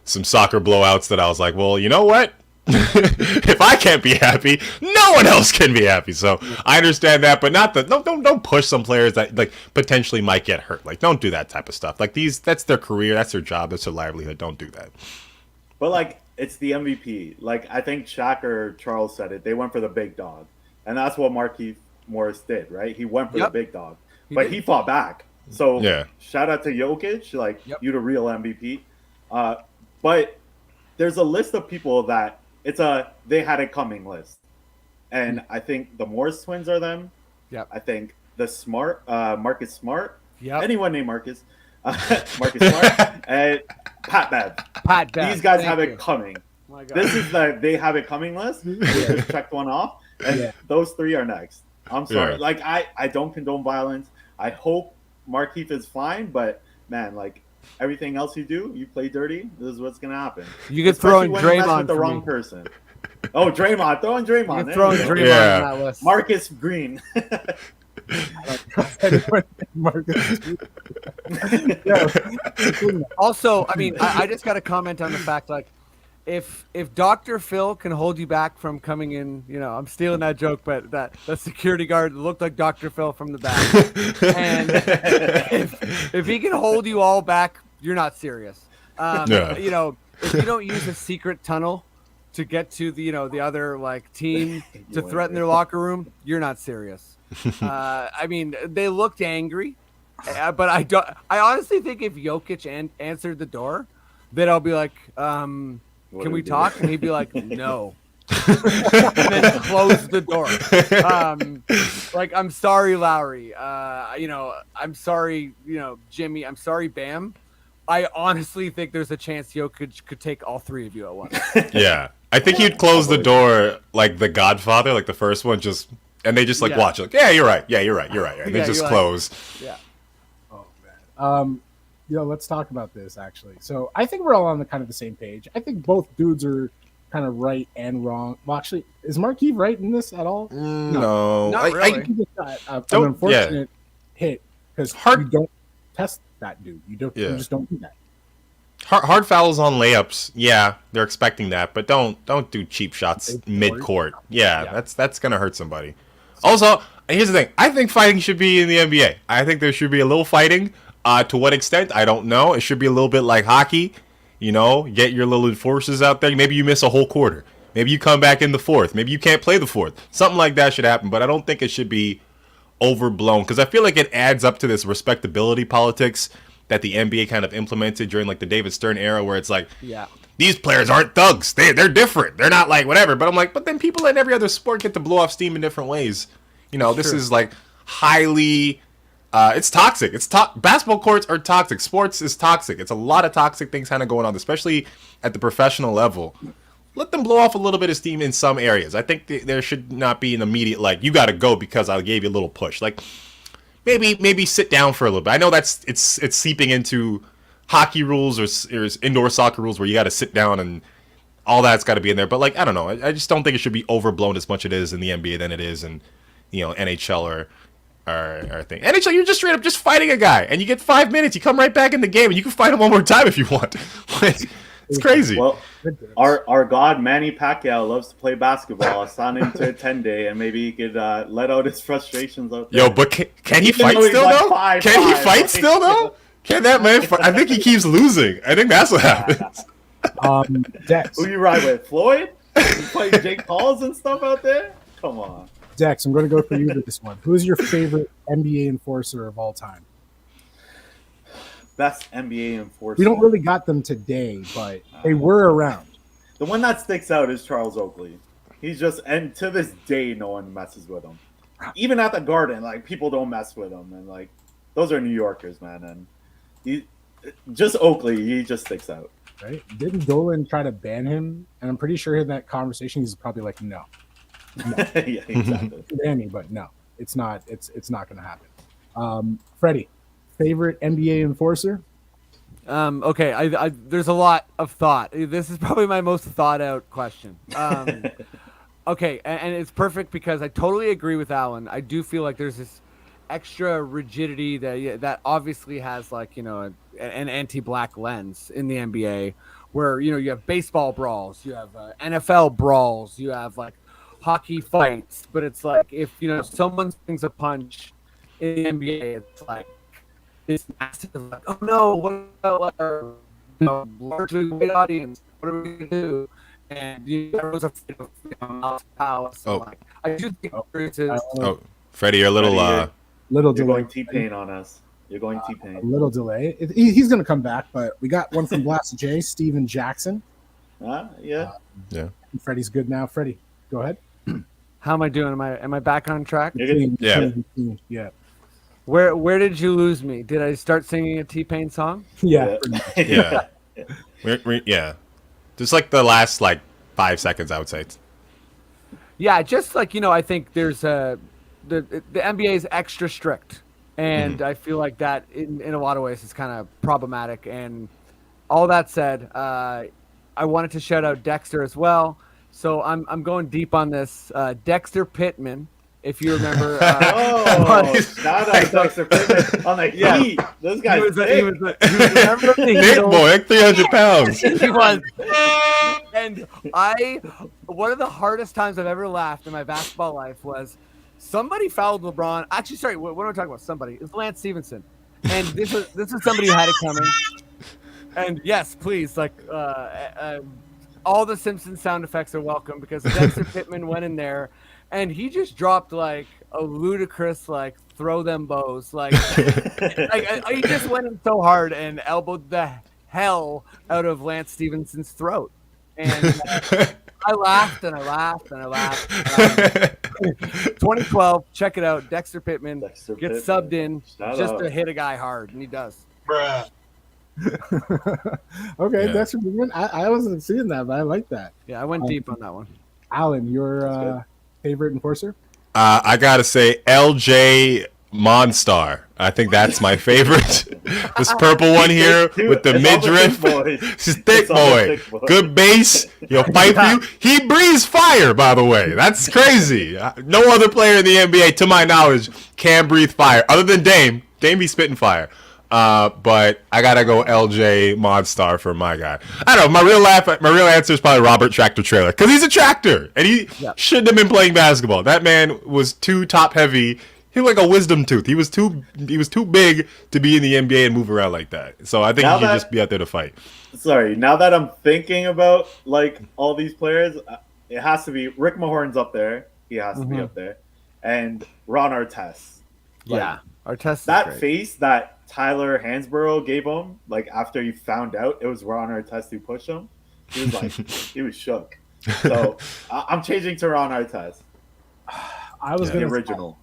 soccer blowouts that I was like, well, you know what? If I can't be happy, no one else can be happy. So I understand that, but don't push some players that like potentially might get hurt. Like don't do that type of stuff. Like that's their career, that's their job, that's their livelihood. Don't do that. But like it's the MVP. Like I think Shaq or Charles said it. They went for the big dog, and that's what Markieff Morris did. Right? He went for the big dog, but he fought back. So shout out to Jokic. Like you the real MVP. But there's a list of people that. It's they had it coming list, and I think the Morris twins are them. Yeah. I think the Marcus Smart. Yeah. Anyone named Marcus, Marcus Smart, and Pat Bev. Pat Bev. These guys have it coming. my God. This is the they have it coming list. Just checked one off, and those 3 are next. I'm sorry. Yeah. Like I don't condone violence. I hope Markieff is fine, but man, like everything else you do, you play dirty. This is what's gonna happen. You could throw in Especially when you mess Draymond with the for wrong me. person. Oh, Draymond, throw in Draymond. You throw in Draymond Yeah. on that list. Marcus Green. Also, I mean, I just got to comment on the fact, like, if Dr. Phil can hold you back from coming in, you know, I'm stealing that joke, but that security guard looked like Dr. Phil from the back, and if he can hold you all back, you're not serious. You know, if you don't use a secret tunnel to get to the, you know, the other like team to threaten their locker room, you're not serious. I mean, they looked angry, but I honestly think if Jokic answered the door, then I'll be like, can we talk? And he'd be like, no. And then close the door. Like, I'm sorry, Lowry. You know, I'm sorry, you know, Jimmy. I'm sorry, Bam. I honestly think there's a chance Jokic could take all 3 of you at once. Yeah. I think he'd close the door like the Godfather, like the first one, and they just like watch, like, yeah, you're right. Yeah, you're right. You're right. And they just close. Yeah. Oh man. Let's talk about this actually. So I think we're all on the kind of the same page. I think both dudes are kind of right and wrong. Well, actually, is Markieff right in this at all? No. Not really. An unfortunate hit because you don't test that dude. You just don't do that. Hard fouls on layups. Yeah, they're expecting that, but don't do cheap shots mid-court. Yeah, that's gonna hurt somebody. Also, here's the thing. I think fighting should be in the NBA. I think there should be a little fighting. To what extent, I don't know. It should be a little bit like hockey. You know, get your little enforcers out there. Maybe you miss a whole quarter. Maybe you come back in the 4th. Maybe you can't play the 4th. Something like that should happen, but I don't think it should be overblown because I feel like it adds up to this respectability politics that the NBA kind of implemented during like the David Stern era, where it's like, these players aren't thugs. They're different. They're not like whatever. But I'm like, but then people in every other sport get to blow off steam in different ways. You know, this is like highly, it's toxic. Basketball courts are toxic. Sports is toxic. It's a lot of toxic things kind of going on, especially at the professional level. Let them blow off a little bit of steam in some areas. I think there should not be an immediate like, you got to go because I gave you a little push. Like, maybe sit down for a little bit. I know it's seeping into hockey rules or indoor soccer rules where you got to sit down and all that's got to be in there. But like, I don't know. I just don't think it should be overblown as much as it is in the NBA than it is in, you know, NHL or thing. NHL, you're just straight up just fighting a guy and you get 5 minutes. You come right back in the game and you can fight him one more time if you want. It's crazy. Well, our god Manny Pacquiao loves to play basketball. Assign him to a 10-day, and maybe he could let out his frustrations out there. Yo, but can he fight still though? Can he fight still though? Can that man fight? I think he keeps losing. I think that's what happens. Dex. Who you ride with? Floyd? You play Jake Pauls and stuff out there? Come on. Dex, I'm going to go for you with this one. Who's your favorite NBA enforcer of all time? Best NBA enforcer. We don't really got them today, but they were around. The one that sticks out is Charles Oakley. He's just, and to this day, no one messes with him. Even at the Garden, like, people don't mess with him. And, like, those are New Yorkers, man. And just Oakley, he just sticks out. Right? Didn't Dolan try to ban him? And I'm pretty sure in that conversation, he's probably like, no. Yeah, exactly. Ban me, but no. It's not going to happen. Freddie, favorite NBA enforcer? Okay, I there's a lot of thought. This is probably my most thought out question. Okay, and it's perfect because I totally agree with Alan. I do feel like there's this extra rigidity that obviously has, like, you know, an anti-black lens in the NBA, where, you know, you have baseball brawls, you have NFL brawls, you have like hockey fights, but it's like if, you know, someone swings a punch in the NBA, it's like this massive, like, oh no, what about our, you know, largely white audience? What are we gonna do? And, you know, everyone's afraid of, you know, Mouse Palace. Oh. Like, I do think Freddie, you're a little little You're delay. going T-Pain on us. You're going T-Pain. A little delay. He's going to come back, but we got one from Blast J, Steven Jackson. Yeah. yeah. Freddie's good now. Freddie, go ahead. How am I doing? Am I back on track? Yeah. Where did you lose me? Did I start singing a T-Pain song? Yeah. Yeah. Yeah. Just like the last like 5 seconds, I would say. Yeah, just like, I think there's the NBA is extra strict. And I feel like that in a lot of ways is kind of problematic. And all that said, I wanted to shout out Dexter as well. So I'm going deep on this. Dexter Pittman, if you remember. Shout out Dexter Pittman on the Heat. This guy's he was a member of the Big boy, like 300 pounds. He was. And one of the hardest times I've ever laughed in my basketball life was somebody fouled LeBron. Actually, sorry, what am I talking about? Somebody. It's Lance Stevenson. And this is somebody who had it coming. And yes, please, like all the Simpsons sound effects are welcome, because Dexter Pittman went in there and he just dropped like a ludicrous like throw them bows, like he just went in so hard and elbowed the hell out of Lance Stevenson's throat. And I laughed and I laughed and I laughed. 2012, check it out. Dexter Pittman gets subbed in to hit a guy hard, and he does. Bruh. Okay, Dexter Pittman. I wasn't seeing that, but I like that. Yeah, I went deep on that one. Alan, your favorite enforcer? I gotta say LJ Monstar. I think that's my favorite. This purple one here with the midriff. He's thick boy. Good base. He'll fight for you. He breathes fire, by the way. That's crazy. No other player in the NBA, to my knowledge, can breathe fire other than Dame. Dame be spitting fire. But I gotta go LJ Monstar for my guy. I don't know. My real answer is probably Robert Tractor Trailer, because he's a tractor and he shouldn't have been playing basketball. That man was too top heavy. He was like a wisdom tooth. He was too big to be in the NBA and move around like that. So I think he should just be out there to fight. Sorry, now that I'm thinking about like all these players, it has to be Rick Mahorn's up there. He has to be up there, and Ron Artest. Yeah, Artest. That face that Tyler Hansborough gave him, like after he found out it was Ron Artest who pushed him, he was like, he was shook. So I'm changing to Ron Artest. I was the original.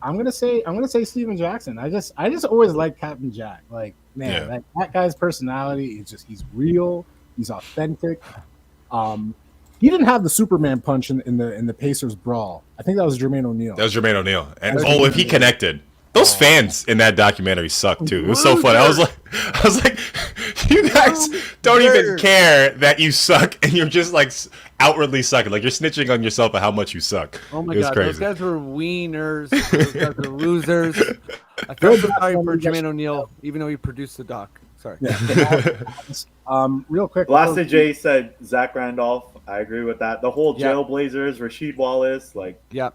I'm gonna say Steven Jackson. I just always liked Captain Jack. Like, man, that guy's personality is just, he's real, he's authentic. He didn't have the Superman punch in the Pacers brawl. I think that was Jermaine O'Neal. And if he connected. Those fans in that documentary suck too. It was so funny. I was like, you guys don't even care that you suck, and you're just like outwardly sucking. Like, you're snitching on yourself at how much you suck. Oh my god, crazy. Those guys were wieners. Those guys were losers. I feel sorry for Jermaine O'Neal, even though he produced the doc. Sorry. Yeah. Real quick. Last Jay said Zach Randolph. I agree with that. The whole Jailblazers, Rasheed Wallace, like. Yeah,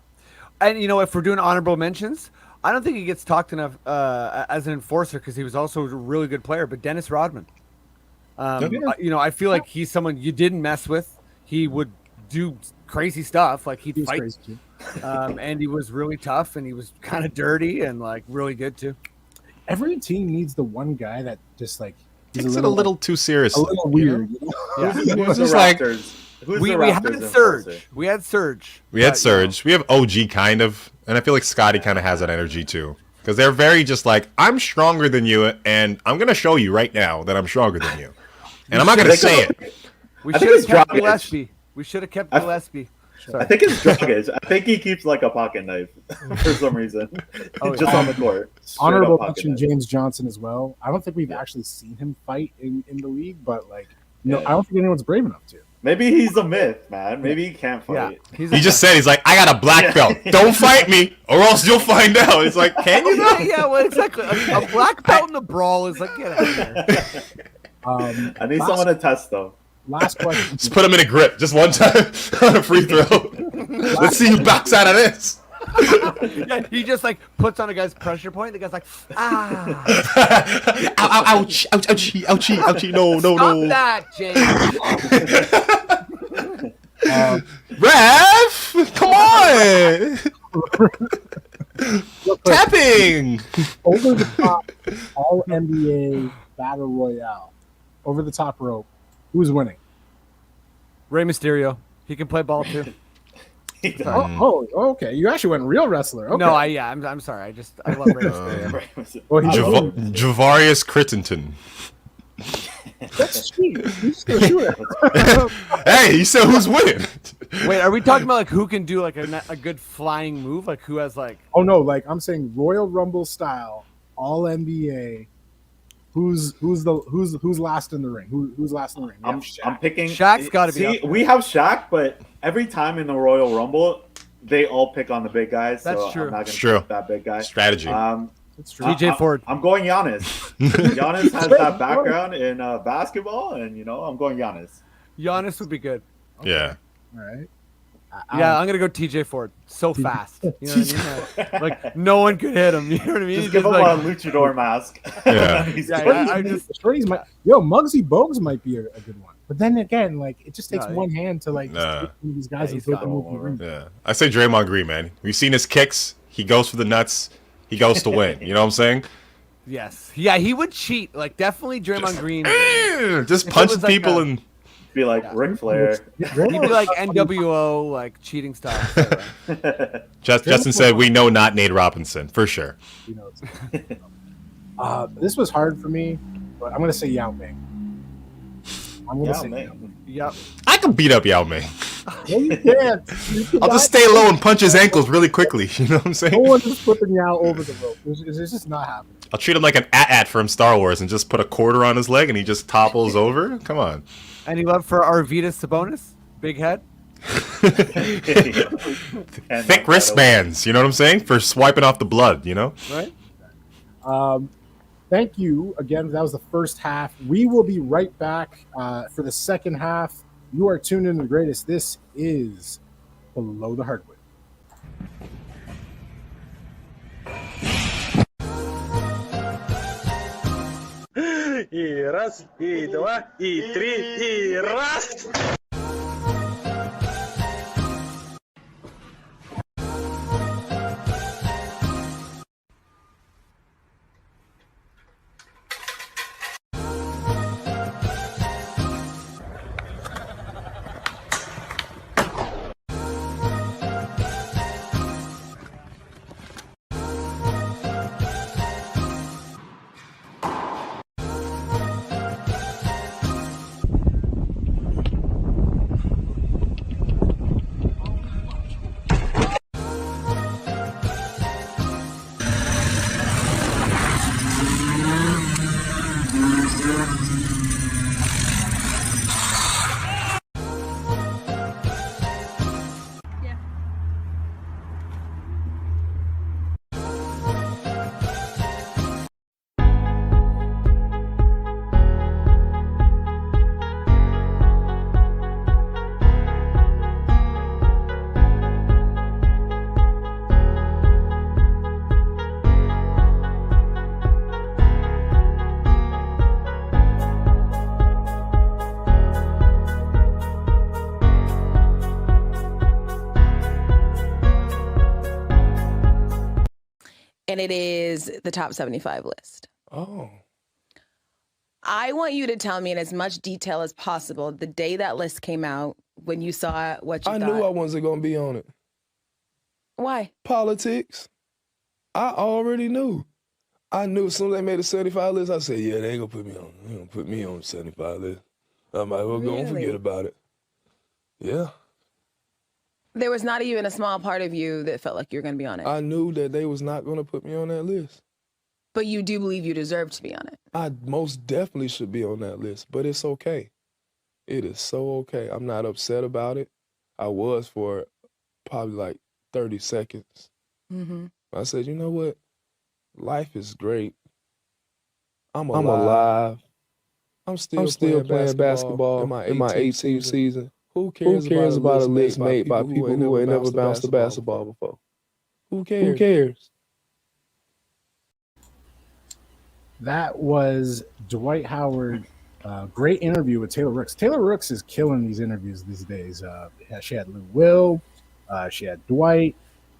and if we're doing honorable mentions, I don't think he gets talked enough as an enforcer, because he was also a really good player. But Dennis Rodman, I feel like he's someone you didn't mess with. He would do crazy stuff, like he'd fight, and he was really tough, and he was kind of dirty and like really good too. Every team needs the one guy that just like takes it a little too seriously, a little weird. Yeah, who's the Raptors? We had Surge. We had Surge. We have OG kind of. And I feel like Scotty kind of has that energy too, because they're very just like, I'm stronger than you, and I'm gonna show you right now that I'm stronger than you, and I'm not gonna say it. We should have kept Gillespie. I think it's Dragic. I think he keeps like a pocket knife for some reason, just on the court. Honorable mention James Johnson as well. I don't think we've actually seen him fight in the league, but like, I don't think anyone's brave enough to. Maybe he's a myth, man. Maybe he can't fight. Yeah. He just said, he's like, I got a black belt. Don't fight me, or else you'll find out. It's like, can you though? Yeah, well, exactly. A black belt in the brawl is like, get out of here. I need someone to test, though. Last question. Just put him in a grip, just one time on a free throw. Let's see who backs out of this. Yeah, he just like puts on a guy's pressure point. The guy's like, ouch, ouchie, ouchie, ouchie, no. Stop that, James. Ref, come on. Tapping. Over the top, all NBA battle royale. Over the top rope. Who's winning? Rey Mysterio. He can play ball too. Okay. You actually went real wrestler. Okay. No, I'm sorry. I love Rey Mysterio. Javarius Crittenton. That's cheap. He's still shooting. Hey, you said who's winning? Wait, are we talking about like who can do like a good flying move? Like who has like? Oh no, like I'm saying Royal Rumble style, all NBA. Who's last in the ring? Who's last in the ring? I'm picking. Shaq's got to be. See, we have Shaq, but every time in the Royal Rumble, they all pick on the big guys. That's so true. I'm not It's gonna true. pick that big guy. Strategy. That's true. TJ Ford. I'm going Giannis. Giannis has that background in basketball, and I'm going Giannis. Giannis would be good. Okay. Yeah. All right. Yeah, I'm gonna go TJ Ford. So fast. You know what I mean? Like no one could hit him. You know what I mean? Just give him like, a luchador mask. Yeah. Shorty's Muggsy Bogues might be a good one. But then again, like it just takes one hand to like take these guys and put them over the ring. Yeah. I say Draymond Green, man. We've seen his kicks. He goes for the nuts. He goes to win. You know what I'm saying? Yes. Yeah, he would cheat. Like definitely Draymond Green. Just punch people like and be like Ric Flair. He'd be like NWO, like cheating style. Justin said, "We know not Nate Robinson for sure." You know, this was hard for me, but I'm gonna say Yao Ming. I'm gonna say Yao Ming. Yep. I can beat up Yao Ming. No, you can't. I'll just stay low and punch his ankles really quickly. You know what I'm No saying? one is flipping Yao over the rope. It's just not happening. I'll treat him like an at from Star Wars and just put a quarter on his leg and he just topples over. Come on. Any love for Arvydas Sabonis? Big head. Thick wristbands. You know what I'm saying? For swiping off the blood. You know. Right. Thank you again. That was the first half. We will be right back for the second half. You are tuned in to the greatest. This is Below the Hardwood. И раз, и два, и три, и раз. And it is the top 75 list. Oh. I want you to tell me in as much detail as possible the day that list came out, when you saw what you thought. I knew I wasn't going to be on it. Why? Politics. I already knew. I knew as soon as they made a 75 list, I said, yeah, they ain't going to put me on. They going to put me on the 75 list. I might as well go and forget about it. Yeah. There was not even a small part of you that felt like you were going to be on it. I knew that they was not going to put me on that list. But you do believe you deserve to be on it. I most definitely should be on that list, but it's okay. It is so okay. I'm not upset about it. I was for probably like 30 seconds. Mm-hmm. I said, you know what? Life is great. I'm alive. I'm still playing basketball in my 18th season. Who cares about a list made by people who ain't never bounced a basketball before? Who cares? That was Dwight Howard. Great interview with Taylor Rooks. Taylor Rooks is killing these interviews these days. She had Lou Will, she had Dwight,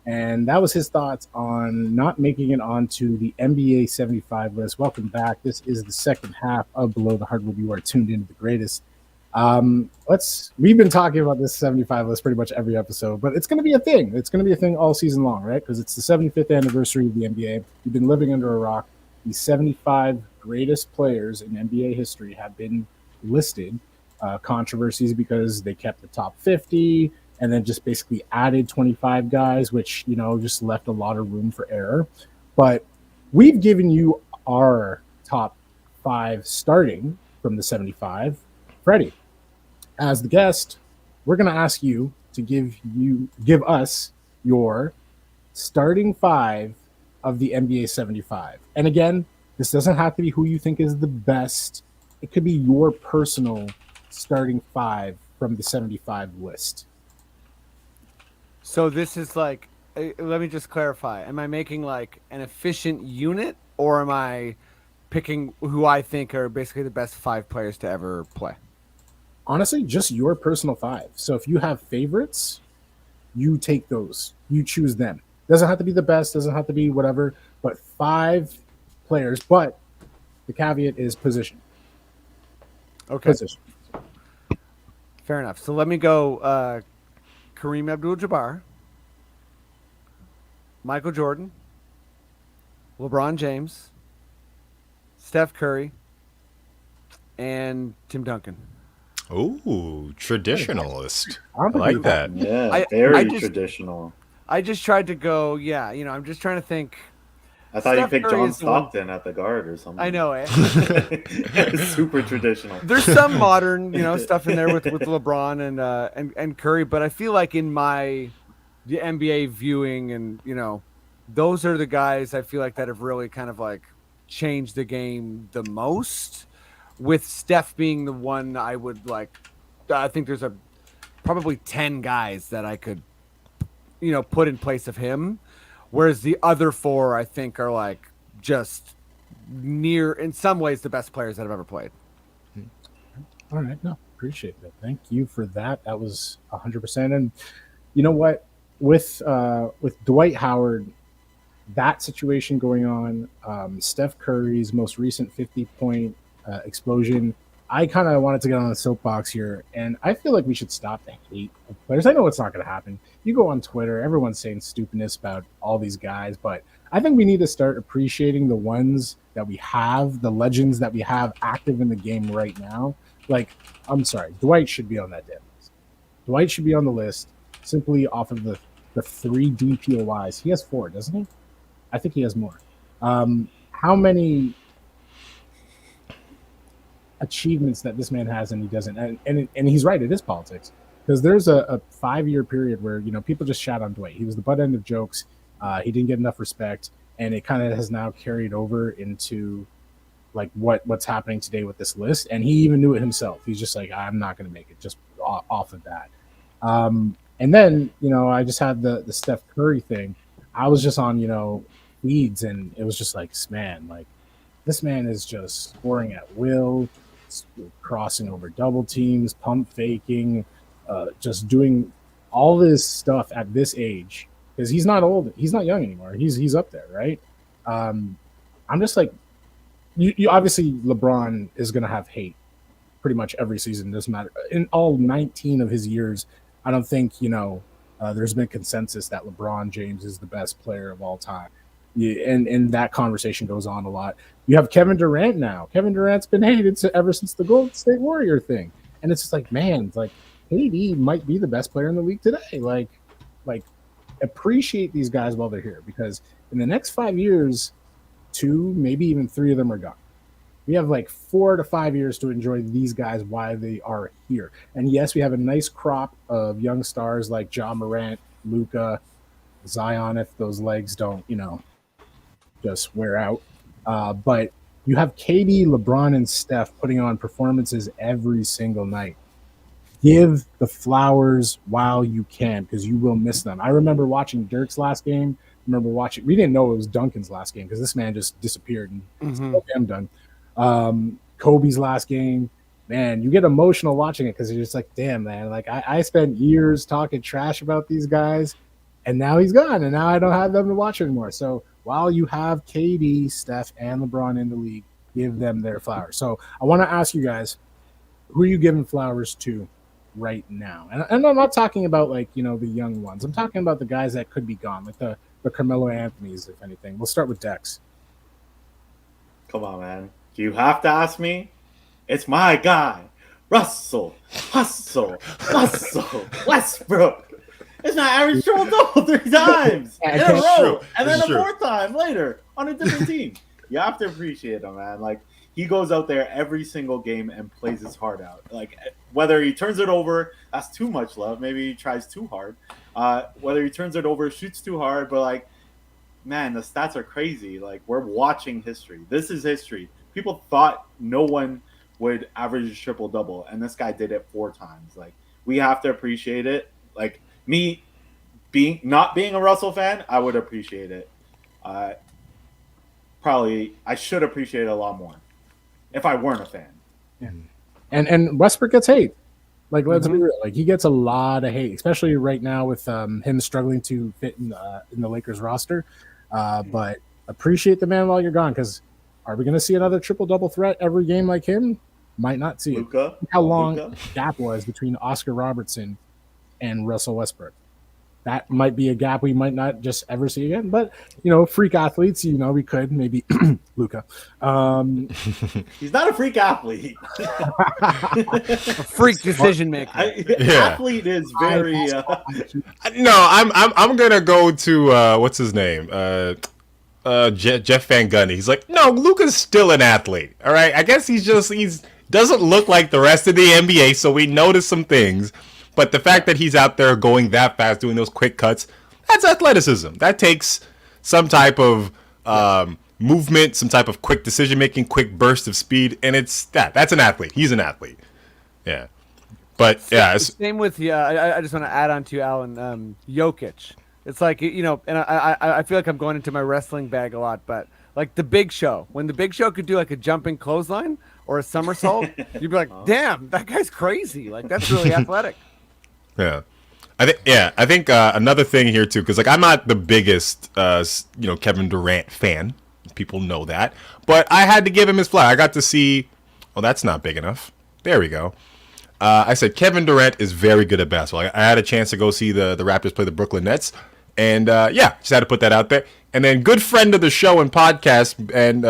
and that was his thoughts on not making it onto the NBA 75 list. Welcome back. This is the second half of Below the Hardwood. You are tuned into the greatest. We've been talking about this 75 list pretty much every episode, but it's going to be a thing. It's going to be a thing all season long, right? Because it's the 75th anniversary of the NBA. You've been living under a rock. The 75 greatest players in NBA history have been listed. controversies because they kept the top 50 and then just basically added 25 guys, which, just left a lot of room for error. But we've given you our top 5 starting from the 75. Freddie, as the guest, we're going to ask you to give us your starting 5 of the NBA 75. And again, this doesn't have to be who you think is the best. It could be your personal starting 5 from the 75 list. So this is like, let me just clarify. Am I making like an efficient unit, or am I picking who I think are basically the best 5 players to ever play? Honestly, just your personal 5. So if you have favorites, you take those. You choose them. Doesn't have to be the best, doesn't have to be whatever, but 5 players. But the caveat is position. Okay. Position. Fair enough. So let me go Kareem Abdul-Jabbar, Michael Jordan, LeBron James, Steph Curry, and Tim Duncan. Ooh, traditionalist. I like that. Yeah, very traditional. I just tried to go, I'm just trying to think. I thought you picked John Stockton at the guard or something. I know, Super traditional. There's some modern, stuff in there with LeBron and Curry, but I feel like in the NBA viewing and, those are the guys I feel like that have really kind of like changed the game the most, with Steph being the one I would like. I think there's probably 10 guys that I could, put in place of him. Whereas the other 4, I think, are like just near, in some ways, the best players that have ever played. All right. No, appreciate that. Thank you for that. That was 100%. And you know what? With Dwight Howard, that situation going on, Steph Curry's most recent 50-point explosion, I kind of wanted to get on the soapbox here, and I feel like we should stop the hate of players. I know it's not going to happen. You go on Twitter, everyone's saying stupidness about all these guys, but I think we need to start appreciating the ones that we have, the legends that we have active in the game right now. Like, I'm sorry, Dwight should be on that damn list. Dwight should be on the list simply off of the 3 DPOYs. He has 4, doesn't he? I think he has more. How many achievements that this man has and he doesn't, and he's right, it is politics, because there's a 5-year period where people just shat on Dwight. He was the butt end of jokes. He didn't get enough respect, and it kind of has now carried over into like what's happening today with this list. And he even knew it himself. He's just like, I'm not going to make it just off of that. And then I just had the Steph Curry thing. I was just on feeds, and it was just like, man, like this man is just scoring at will, crossing over double teams, pump faking, just doing all this stuff at this age, because he's not old, he's not young anymore. He's up there, right? I'm just like, you obviously LeBron is going to have hate pretty much every season. Doesn't matter. In all 19 of his years, I don't think there's been consensus that LeBron James is the best player of all time. And that conversation goes on a lot. You have Kevin Durant now. Kevin Durant's been hated ever since the Golden State Warrior thing. And it's just like, man, like KD might be the best player in the league today. Like appreciate these guys while they're here, because in the next 5 years, 2, maybe even 3 of them are gone. We have like 4 to 5 years to enjoy these guys while they are here. And yes, we have a nice crop of young stars like Ja Morant, Luka, Zion, if those legs don't, just wear out. But you have KD, LeBron, and Steph putting on performances every single night. Give the flowers while you can, because you will miss them. I remember watching Dirk's last game. We didn't know it was Duncan's last game because this man just disappeared and so damn done. Kobe's last game, man, you get emotional watching it because you're just like, damn, man, like I spent years talking trash about these guys, and now he's gone, and now I don't have them to watch anymore. So while you have KD, Steph, and LeBron in the league, give them their flowers. So I want to ask you guys, who are you giving flowers to right now? And I'm not talking about like, the young ones. I'm talking about the guys that could be gone, like the Carmelo Anthony's, if anything. We'll start with Dex. Come on, man. You have to ask me. It's my guy, Russell, Westbrook. It's not average triple-double 3 times in a row, and then a 4th time later on a different team. You have to appreciate him, man. Like, he goes out there every single game and plays his heart out. Like, whether he turns it over, that's too much love. Maybe he tries too hard. Whether he turns it over, shoots too hard, but, like, man, the stats are crazy. Like, we're watching history. This is history. People thought no one would average a triple-double, and this guy did it 4 times. Like, we have to appreciate it. Like, me not being a Russell fan, I would appreciate it. Probably I should appreciate it a lot more if I weren't a fan. Yeah. And Westbrook gets hate. Like, let's be real. Like, he gets a lot of hate, especially right now with him struggling to fit in the Lakers roster. But appreciate the man while you're gone, because are we going to see another triple-double threat every game like him? Might not see it. How long the gap was between Oscar Robertson and Russell Westbrook. That might be a gap we might not just ever see again. But, freak athletes, we could maybe Luka. He's not a freak athlete. A freak decision maker. Athlete is very. No, I'm gonna go to what's his name, Jeff Van Gundy. He's like, no, Luka's still an athlete. All right, I guess he's doesn't look like the rest of the NBA, so we notice some things. But the fact that he's out there going that fast, doing those quick cuts, that's athleticism. That takes some type of movement, some type of quick decision-making, quick burst of speed, and that's an athlete. He's an athlete. Yeah. But, yeah. Same with, I just want to add on to Alan, Jokic. It's like, and I feel like I'm going into my wrestling bag a lot, but like the Big Show. When the Big Show could do like a jumping clothesline or a somersault, you'd be like, damn, that guy's crazy. Like, that's really athletic. Yeah. I think another thing here too, because like I'm not the biggest Kevin Durant fan. People know that, but I had to give him his flowers. I got to see. Oh, that's not big enough. There we go. I said Kevin Durant is very good at basketball. I had a chance to go see the Raptors play the Brooklyn Nets, and just had to put that out there. And then good friend of the show and podcast and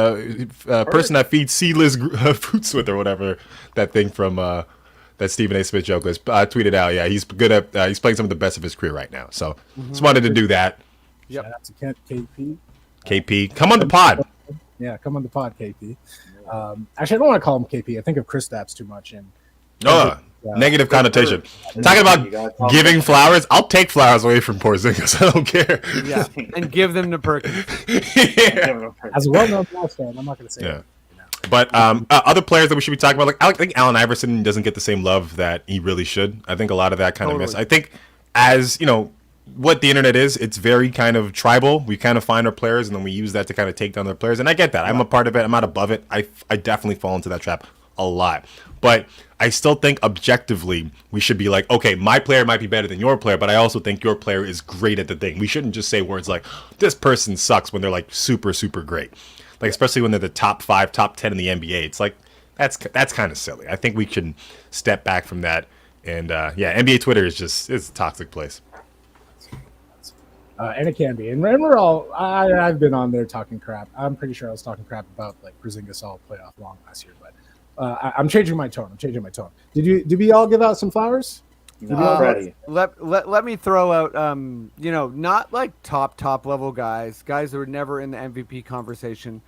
person that feeds seedless fruits with or whatever that thing from that Stephen A. Smith joke was tweeted out. Yeah, he's good at he's playing some of the best of his career right now. So just wanted to do that. Yep. Shout out to KP. KP, come on the pod. Yeah, come on the pod, KP. Actually, I don't want to call him KP. I think of Kristaps too much. And negative connotation. Talking about giving flowers, I'll take flowers away from Porzingis. I don't care. Yeah, and give them to Perkins. As a well-known Bulls fan, I'm not going to say that. But other players that we should be talking about, like I think Allen Iverson doesn't get the same love that he really should. I think a lot of that kind of miss. I think as, what the internet is, it's very kind of tribal. We kind of find our players, and then we use that to kind of take down their players. And I get that. I'm a part of it. I'm not above it. I definitely fall into that trap a lot. But I still think objectively we should be like, okay, my player might be better than your player, but I also think your player is great at the thing. We shouldn't just say words like, this person sucks when they're like super, super great. Like, especially when they're the top 5, top 10 in the NBA. It's like, that's kind of silly. I think we can step back from that. And NBA Twitter it's a toxic place. And it can be. And we're all, I've been on there talking crap. I'm pretty sure I was talking crap about like Porzingis all playoff long last year, but I'm changing my tone. Did we all give out some flowers? No, Freddie. Let me throw out, not like top level guys that were never in the MVP conversation,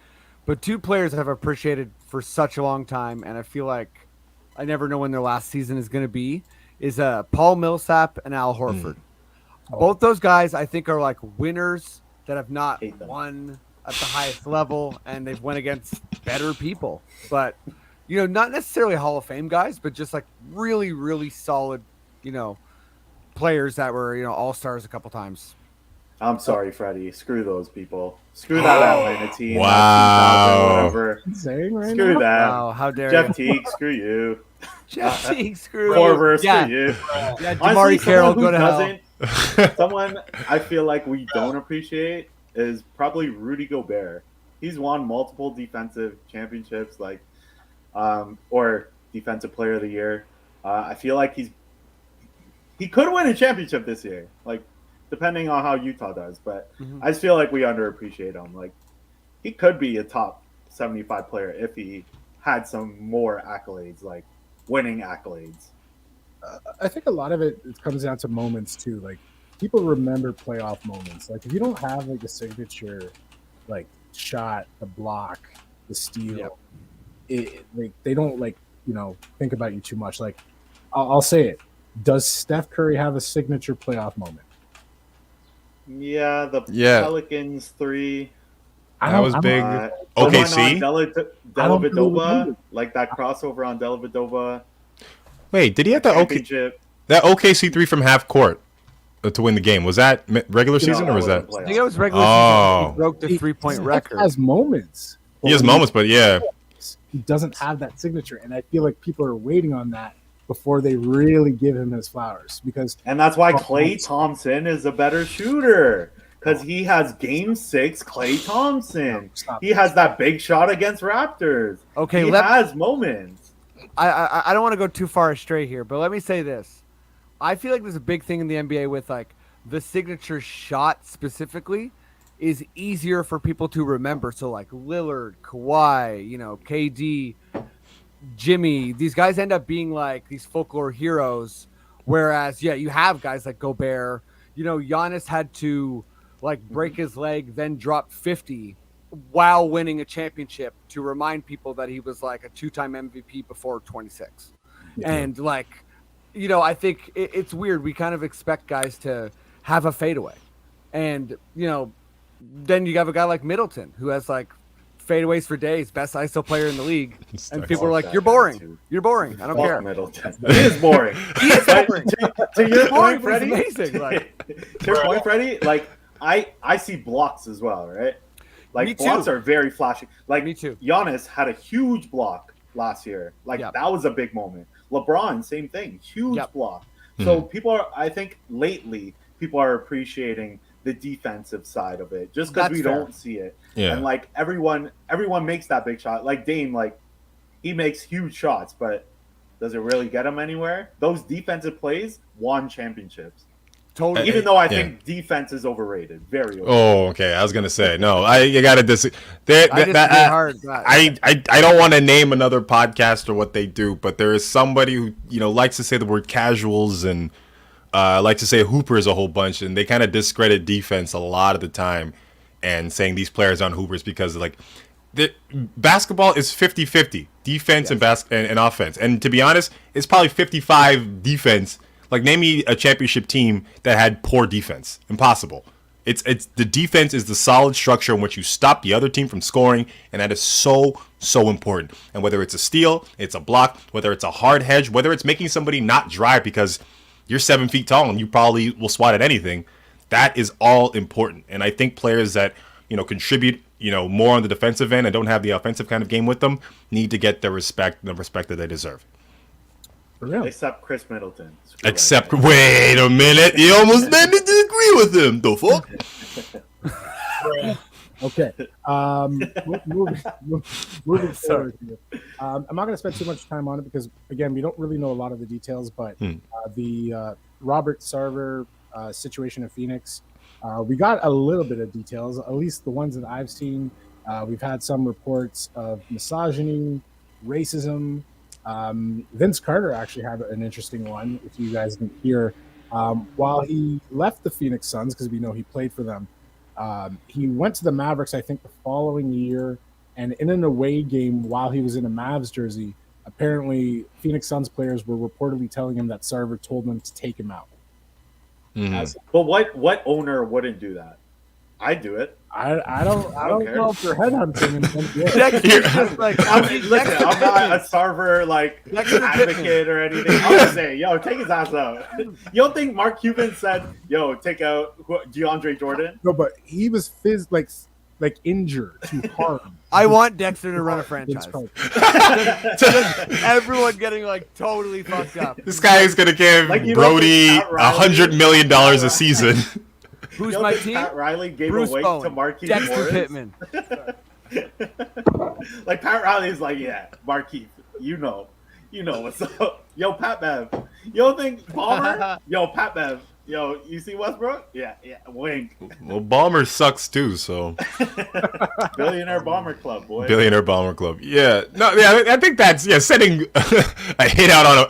but 2 players I've appreciated for such a long time, and I feel like I never know when their last season is going to be, is Paul Millsap and Al Horford. Both those guys, I think, are like winners that have not won at the highest level, and they've went against better people. But, not necessarily Hall of Fame guys, but just like really, really solid, players that were, all-stars a couple times. I'm sorry, Freddie. Screw those people. Screw that Atlanta team. Wow. Whatever. Screw that. Wow, how dare Jeff Teague, screw you. Jeff Teague, screw Corver, you. screw you. Yeah, DeMarre Carroll, go to hell. Someone I feel like we don't appreciate is probably Rudy Gobert. He's won multiple defensive championships, or defensive player of the year. I feel like he could win a championship this year, depending on how Utah does. But I just feel like we underappreciate him. Like, he could be a top 75 player if he had some more accolades, like winning accolades. I think a lot of it comes down to moments too. Like people remember playoff moments. Like if you don't have like a signature, like shot, the block, the steal, like they don't like think about you too much. Like I'll say it. Does Steph Curry have a signature playoff moment? Yeah, the Pelicans 3. That was big. OKC? Dellavedova, like that crossover on Dellavedova. Wait, did he have that OKC 3 from half court to win the game? Was that regular season or was that? I think it was regular season. He broke the 3-point record. He has moments. He has moments, but yeah. He doesn't have that signature, and I feel like people are waiting on that before they really give him his flowers. And that's why Klay Thompson is a better shooter. Because he has Game 6 Klay Thompson. He has that big shot against Raptors. Okay, he has moments. I don't want to go too far astray here, but let me say this. I feel like there's a big thing in the NBA with like the signature shot specifically is easier for people to remember. So like Lillard, Kawhi, KD, Jimmy, these guys end up being like these folklore heroes. Whereas, you have guys like Gobert. Giannis had to like break his leg, then drop 50 while winning a championship to remind people that he was like a 2-time MVP before 26. Yeah. And like, I think it's weird. We kind of expect guys to have a fadeaway. And, then you have a guy like Middleton who has like fadeaways for days, best ISO player in the league. And people are like, you're boring. You're boring. I don't care. Middleton. He is boring. He is boring. To your point, Freddie. Amazing. Like, to your point, Freddie, like I see blocks as well, right? Like blocks are very flashy. Like me too. Giannis had a huge block last year. Like that was a big moment. LeBron, same thing, huge block. So I think lately people are appreciating the defensive side of it, just because we don't see it. Yeah. And like everyone makes that big shot. Like Dame, like he makes huge shots, but does it really get him anywhere? Those defensive plays won championships. Totally. Even though I think defense is overrated, very overrated. Oh, okay. I was gonna say no. You gotta disagree. I don't want to name another podcast or what they do, but there is somebody who likes to say the word casuals and likes to say hoopers a whole bunch, and they kind of discredit defense a lot of the time, and saying these players aren't hoopers because like basketball is 50-50 defense and offense, and to be honest, it's probably 55 defense. Like, name me a championship team that had poor defense. Impossible. It's the defense is the solid structure in which you stop the other team from scoring, and that is so important. And whether it's a steal, it's a block, whether it's a hard hedge, whether it's making somebody not drive because you're 7 feet tall and you probably will swat at anything, that is all important. And I think players that contribute more on the defensive end and don't have the offensive kind of game with them need to get the respect that they deserve. Except Chris Middleton. Wait a minute. You almost made me disagree with him. The fuck? Okay. Moving forward here. I'm not going to spend too much time on it because, again, we don't really know a lot of the details, but the Robert Sarver situation in Phoenix, we got a little bit of details, at least the ones that I've seen. We've had some reports of misogyny, racism. Vince Carter actually had an interesting one, if you guys didn't hear. While he left the Phoenix Suns, because we know he played for them, he went to the Mavericks, I think, the following year, and in an away game while he was in a Mavs jersey, apparently Phoenix Suns players were reportedly telling him that Sarver told them to take him out. But what owner wouldn't do that? I'd do it. I don't know if they're headhunting. Listen, I'm not a Sarver advocate or anything. I'm just saying, take his ass out. You don't think Mark Cuban said, take out DeAndre Jordan? No, but he was injured too hard. I want Dexter to run a franchise. Just everyone getting totally fucked up. This guy is gonna give Brody $100 million a season. Who's my team? Pat Riley gave Bruce away Bowen, to Marquise Dexter Morris. Pittman. Pat Riley's Marquise, you know what's up. Yo, Pat Bev. You don't think Palmer? Yo, Pat Bev. Yo, you see Westbrook? Yeah, wink. Well, Bomber sucks too, so. Billionaire Bomber Club, boy. Billionaire Bomber Club. Yeah. No, yeah, I think that's, setting a hit out on an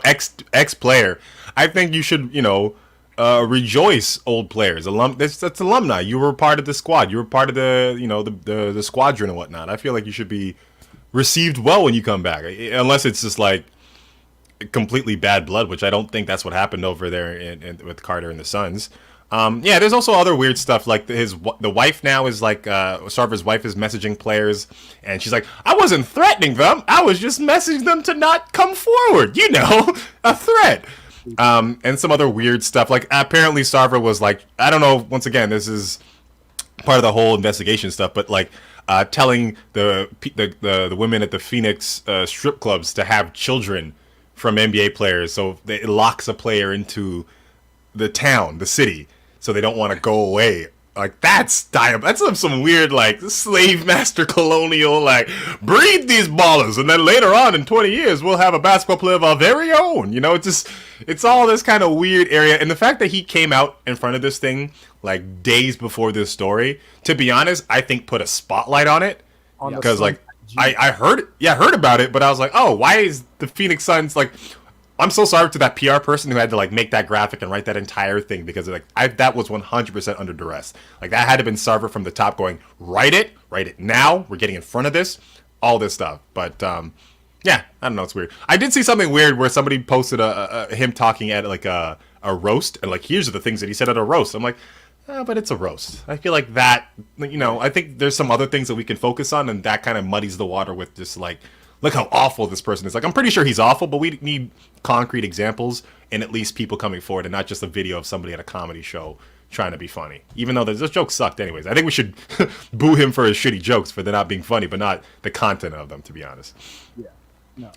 ex player. I think you should, rejoice old players. That's alumni. You were part of the squad. You were part of the the squadron and whatnot. I feel like you should be received well when you come back, unless it's just like completely bad blood, which I don't think that's what happened over there with Carter and the Suns. Yeah, there's also other weird stuff, like the wife now is like Sarver's wife is messaging players, and she's like, I wasn't threatening them, I was just messaging them to not come forward, a threat. And some other weird stuff, like apparently Sarver was like, I don't know, once again, this is part of the whole investigation stuff, but like telling the women at the Phoenix strip clubs to have children from NBA players, so it locks a player into the town, the city, so they don't want to go away. Like, that's some weird, like, slave master colonial, like, breed these ballers, and then later on in 20 years we'll have a basketball player of our very own. It's all this kind of weird area, and the fact that he came out in front of this thing like days before this story, to be honest, I think put a spotlight on it, because like I heard about it, but I was like, oh, why is the Phoenix Suns like? I'm so sorry to that PR person who had to like make that graphic and write that entire thing, because like that was 100% under duress. Like that had to have been Sarver from the top going, write it now. We're getting in front of this, all this stuff. But yeah, I don't know, it's weird. I did see something weird where somebody posted him talking at like a roast, and like here's the things that he said at a roast. I'm like, but it's a roast. I feel like that, I think there's some other things that we can focus on, and that kind of muddies the water with just like, look how awful this person is. Like, I'm pretty sure he's awful, but we need concrete examples and at least people coming forward, and not just a video of somebody at a comedy show trying to be funny. Even though those jokes sucked anyways. I think we should boo him for his shitty jokes, for they're not being funny, but not the content of them, to be honest. Yeah. No, I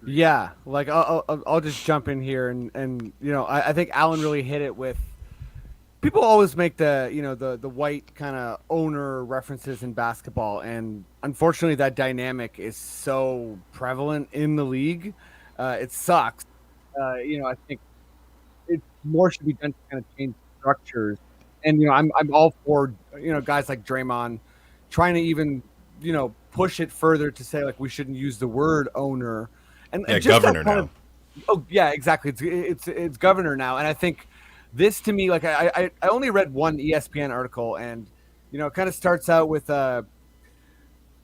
agree. Yeah, like I'll just jump in here, and I think Alan really hit it with. People always make the white kind of owner references in basketball, and unfortunately that dynamic is so prevalent in the league. It sucks. I think more should be done to kind of change structures. And I'm all for guys like Draymond trying to even push it further to say like we shouldn't use the word owner. And yeah, just governor now. Oh yeah, exactly. It's governor now, and I think. This to me, like I only read one ESPN article, and it kind of starts out with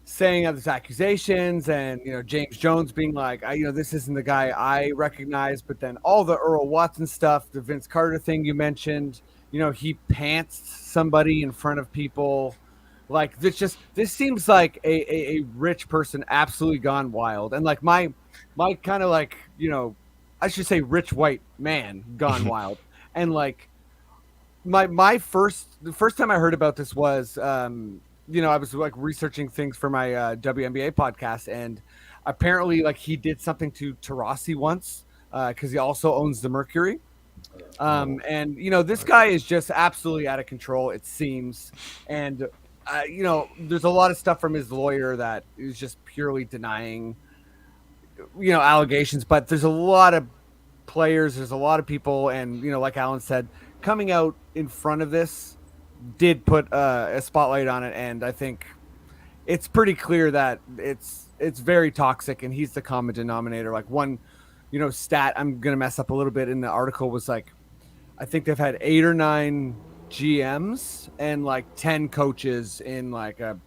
saying of these accusations, and James Jones being like, this isn't the guy I recognize, but then all the Earl Watson stuff, the Vince Carter thing you mentioned, he pants somebody in front of people, like this seems like a rich person absolutely gone wild, and like my kind of like I should say rich white man gone wild. And like the first time I heard about this was, I was like researching things for my WNBA podcast, and apparently like he did something to Taurasi once because he also owns the Mercury. And this guy is just absolutely out of control, it seems. And there's a lot of stuff from his lawyer that is just purely denying, allegations. But there's a lot of players, there's a lot of people, and like Alan said, coming out in front of this did put a spotlight on it, and I think it's pretty clear that it's very toxic, and he's the common denominator. Like one stat I'm gonna mess up a little bit in the article was like, I think they've had 8 or 9 GMs and like 10 coaches in like a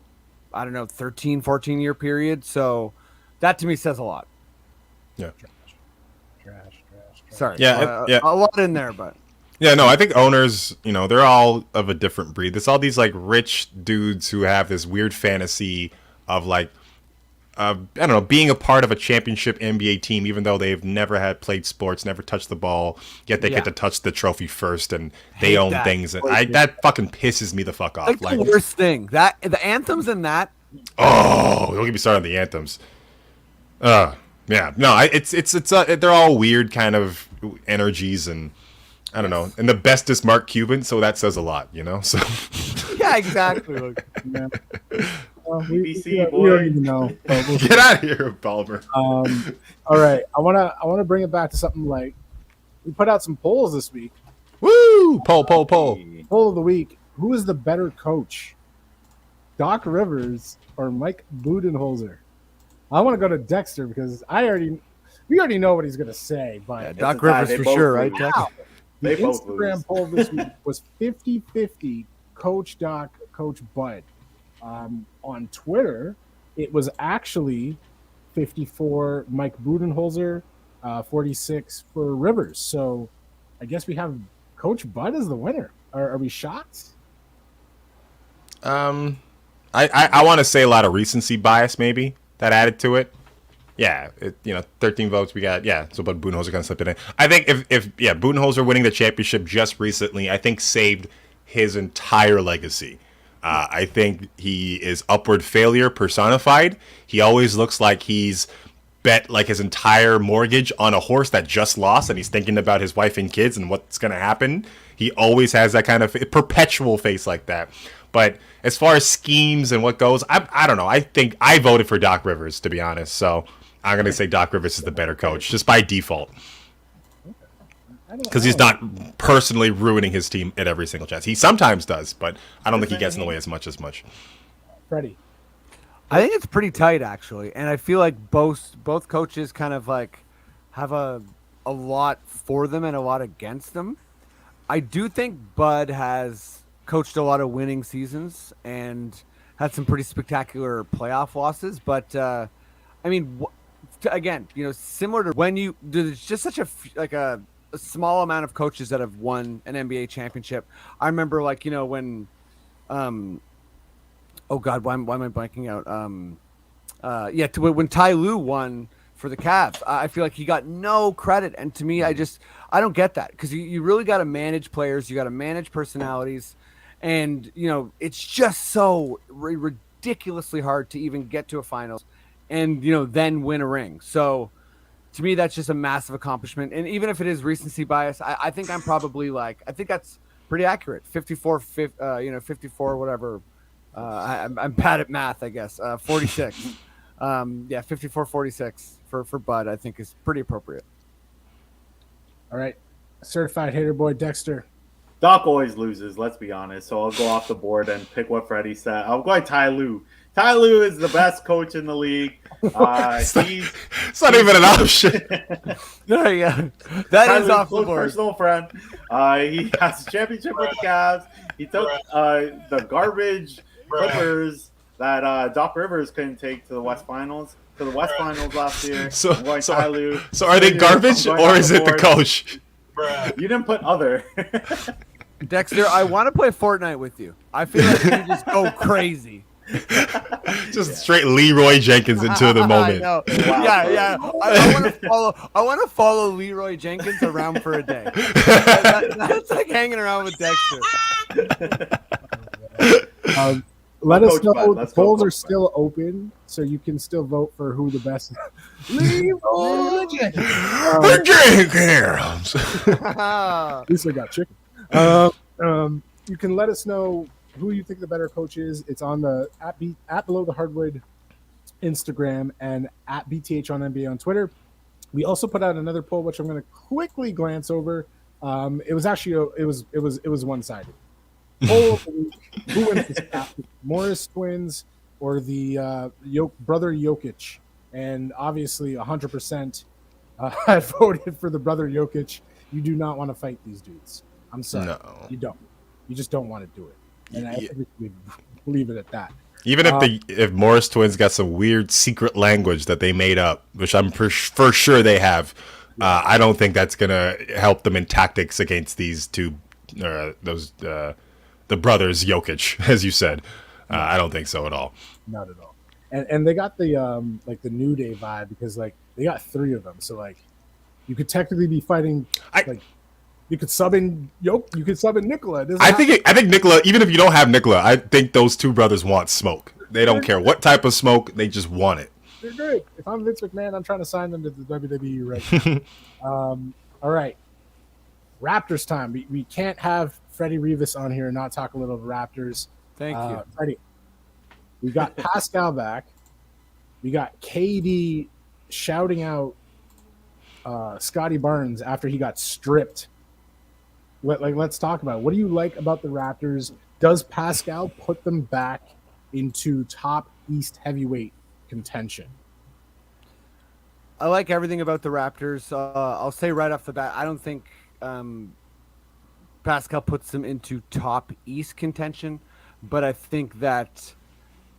13-14 year period, so that to me says a lot. Yeah. Trash. Sorry. Yeah, a lot in there, but yeah, no, I think owners, they're all of a different breed. It's all these like rich dudes who have this weird fantasy of like, I don't know, being a part of a championship NBA team, even though they've never played sports, never touched the ball, yet they get to touch the trophy first, and they own things. And that fucking pisses me the fuck off. Like the worst thing, that the anthems and that. Oh, don't get me started on the anthems. Yeah, no, it's they're all weird kind of energies, and I don't know. And the best is Mark Cuban, so that says a lot, So yeah, exactly. Yeah. BBC we don't even know. Get out of here, Balmer. All right, I wanna bring it back to something like we put out some polls this week. Woo! Woo! Poll. Poll of the week. Who is the better coach? Doc Rivers or Mike Budenholzer? I want to go to Dexter because we already know what he's going to say. But Doc Rivers for sure, right, Dex? The Instagram poll this week was 50-50 Coach Doc, Coach Bud. On Twitter, it was actually 54 Mike Budenholzer, 46 for Rivers. So I guess we have Coach Bud as the winner. Are we shocked? I want to say a lot of recency bias maybe that added to it. Yeah, 13 votes we got. Yeah, so but Budenholzer kind of slipped it in. I think if Budenholzer winning the championship just recently, I think saved his entire legacy. I think he is upward failure personified. He always looks like he's bet like his entire mortgage on a horse that just lost, and he's thinking about his wife and kids and what's going to happen. He always has that kind of perpetual face like that. But as far as schemes and what goes, I don't know. I think I voted for Doc Rivers, to be honest. So I'm going to say Doc Rivers is the better coach, just by default. Because he's not personally ruining his team at every single chance. He sometimes does, but I don't think he gets in the way as much. Freddie. I think it's pretty tight, actually. And I feel like both coaches kind of like have a lot for them and a lot against them. I do think Bud has coached a lot of winning seasons and had some pretty spectacular playoff losses. But, I mean, again, similar to when there's just such a small amount of coaches that have won an NBA championship. I remember when, oh God, why am I blanking out? When Ty Lue won for the Cavs, I feel like he got no credit. And to me, I don't get that because you really got to manage players. You got to manage personalities. And, it's just so ridiculously hard to even get to a finals and, then win a ring. So to me, that's just a massive accomplishment. And even if it is recency bias, I think I'm probably I think that's pretty accurate. 54, whatever. I'm bad at math, I guess. 46. 54-46 for Bud, I think is pretty appropriate. All right. Certified hater boy Dexter. Doc always loses, let's be honest. So I'll go off the board and pick what Freddie said. I'll go with Ty Lue. Ty Lue is the best coach in the league. It's not even an option. Yeah, that is off the board. Personal friend. He has a championship with the Cavs. He took the garbage Clippers that Doc Rivers couldn't take to the West Finals. Last year. So are they garbage or is it the coach? You didn't put other. Dexter, I want to play Fortnite with you. I feel like you just go crazy. Straight Leroy Jenkins into the moment. Wow. Yeah. I want to follow Leroy Jenkins around for a day. That's like hanging around with Dexter. Let us know. The polls are still open, so you can still vote for who the best. Leroy Jenkins. At least I got chicken. You can let us know who you think the better coach is. It's on the at Below the Hardwood Instagram and at BTH on NBA on Twitter. We also put out another poll, which I'm going to quickly glance over. It was actually it was one-sided. Poll of the week: who wins this draft? Morris twins or the brother Jokic? And obviously, 100% I voted for the brother Jokic. You do not want to fight these dudes. I'm sorry, no. You don't. You just don't want to do it. And I think we leave it at that. Even if Morris twins got some weird secret language that they made up, which I'm for sure they have, I don't think that's gonna help them in tactics against these two, the brothers Jokic, as you said. I don't think so at all. Not at all. And they got the the New Day vibe because they got three of them, so you could technically be fighting You could sub in you could sub in Nikola. I think Nikola, even if you don't have Nikola, I think those two brothers want smoke. They don't care what type of smoke, they just want it. They're good. If I'm Vince McMahon, I'm trying to sign them to the WWE right now. All right. Raptors time. We can't have Freddie Rivas on here and not talk a little Raptors. Thank you. Freddie. We got Pascal back. We got KD shouting out Scotty Barnes after he got stripped let's talk about it. What do you like about the Raptors? Does Pascal put them back into top East heavyweight contention? I like everything about the Raptors. I'll say right off the bat, I don't think Pascal puts them into top East contention, but I think that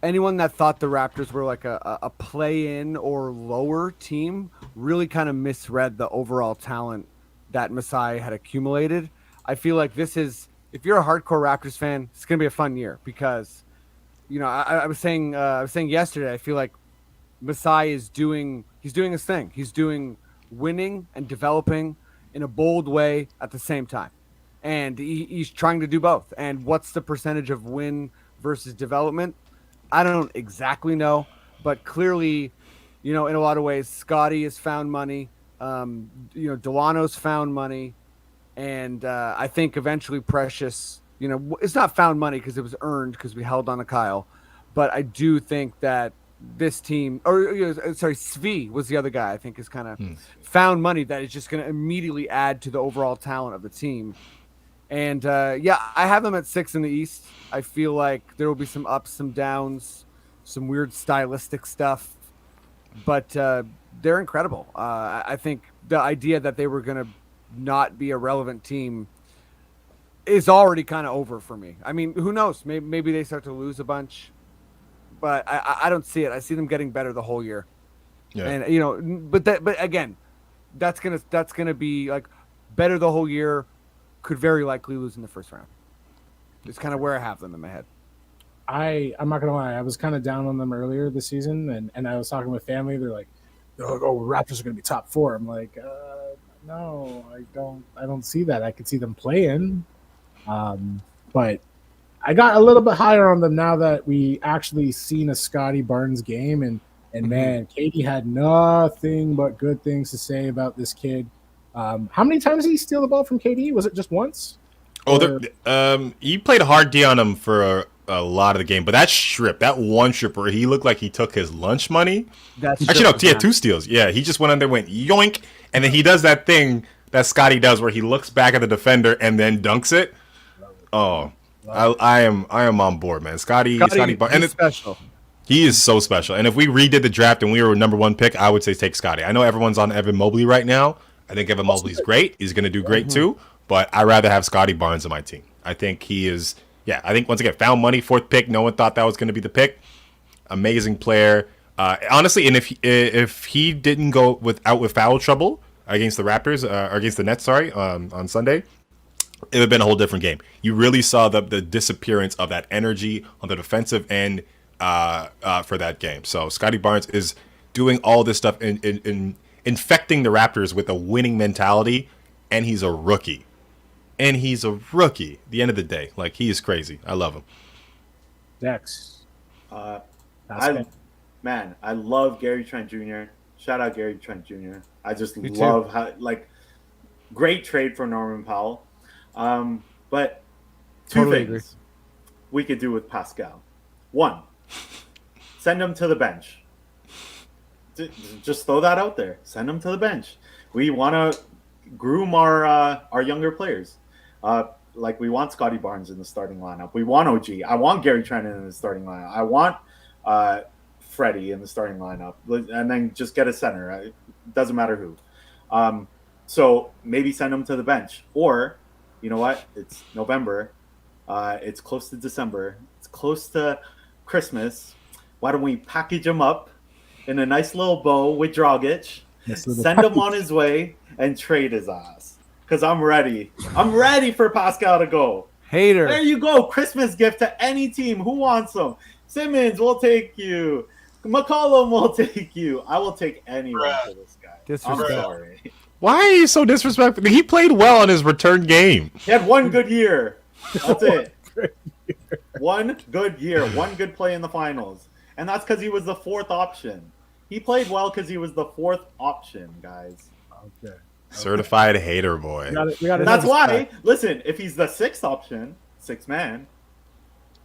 anyone that thought the Raptors were like a play-in or lower team really kind of misread the overall talent that Masai had accumulated. I feel like this is, if you're a hardcore Raptors fan, it's going to be a fun year because, I was saying yesterday, I feel like Masai is doing his thing. He's doing winning and developing in a bold way at the same time. And he's trying to do both. And what's the percentage of win versus development? I don't exactly know, but clearly, in a lot of ways, Scotty has found money. Delano's found money. And I think eventually Precious, it's not found money because it was earned because we held on to Kyle. But I do think that this team, Svi was the other guy I think is kind of found money that is just going to immediately add to the overall talent of the team. And I have them at 6 in the East. I feel like there will be some ups, some downs, some weird stylistic stuff, but they're incredible. I think the idea that they were going to not be a relevant team is already kind of over for me. I mean, who knows? Maybe they start to lose a bunch, but I don't see it. I see them getting better the whole year. Yeah. And but again, that's gonna be like better the whole year. Could very likely lose in the first round. It's kind of where I have them in my head. I'm not gonna lie, I was kind of down on them earlier this season, and I was talking with family. They're like, "Oh, Raptors are gonna be top 4." I'm like, no, I don't see that. I could see them playing, but I got a little bit higher on them now that we actually seen a Scotty Barnes game, and man, Katie had nothing but good things to say about this kid. How many times did he steal the ball from KD? Was it just once? He played hard D on him for a lot of the game, but that one strip where he looked like he took his lunch money. He had 2 steals. Yeah, he just went under, went yoink, and then he does that thing that Scotty does where he looks back at the defender and then dunks it. Oh, I am on board, man. Scotty Barnes, and it's special. He is so special. And if we redid the draft and we were number 1 pick, I would say take Scotty. I know everyone's on Evan Mobley right now. I think Evan Mobley's great. He's going to do great too. But I'd rather have Scotty Barnes on my team. I think he is. Yeah, I think once again, found money, 4th pick. No one thought that was going to be the pick. Amazing player. Honestly, and if he didn't go out with foul trouble against the Raptors, or against the Nets, on Sunday, it would have been a whole different game. You really saw the disappearance of that energy on the defensive end for that game. So Scotty Barnes is doing all this stuff in infecting the Raptors with a winning mentality, and he's a rookie. At the end of the day. Like, he is crazy. I love him. Dex. I love Gary Trent Jr. Shout out Gary Trent Jr. I just love how, great trade for Norman Powell. But two things we could do with Pascal. 1, send him to the bench. Just throw that out there. Send him to the bench. We want to groom our younger players. We want Scotty Barnes in the starting lineup. We want OG. I want Gary Trent in the starting lineup. I want Freddie in the starting lineup. And then just get a center. It doesn't matter who. So maybe send him to the bench. Or, you know what? It's November. It's close to December. It's close to Christmas. Why don't we package him up in a nice little bow with Dragic, send him on his way, and trade his ass? Because I'm ready. I'm ready for Pascal to go. Hater. There you go. Christmas gift to any team. Who wants him? Simmons will take you. McCollum will take you. I will take anyone for this guy. Disrespect. I'm sorry. Why are you so disrespectful? He played well on his return game. He had 1 good year. That's it. 1 good year. 1 good play in the finals. And that's because he was the 4th option. He played well because he was the 4th option, guys. Okay. Certified hater boy. That's why, listen, if he's the 6th option, 6th man,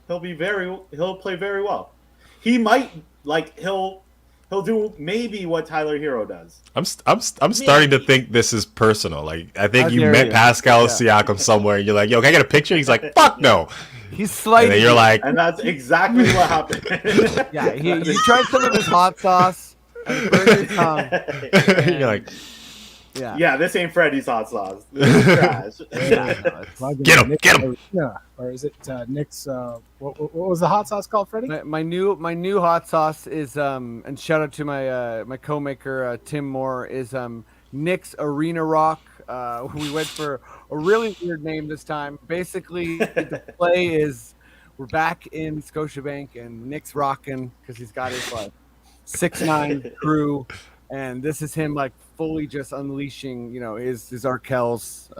he'll play very well. He might, He'll do maybe what Tyler Hero does. I'm starting to think this is personal. Like, I think you met Pascal Siakam somewhere, and you're like, "Yo, can I get a picture?" He's like, "Fuck no." He's slightly. And then you're like, and that's exactly what happened. Yeah, you tried some of his hot sauce, and it burned your tongue. And, you're like, yeah, this ain't Freddie's hot sauce. This is trash. Get him. Yeah, or is it Nick's? What was the hot sauce called, Freddie? My new hot sauce is and shout out to my co-maker Tim Moore is Nick's Arena Rock. We went for a really weird name this time. Basically, the play is we're back in Scotiabank and Nick's rocking because he's got his like 6'9" crew, and this is him like fully just unleashing, his Arkell's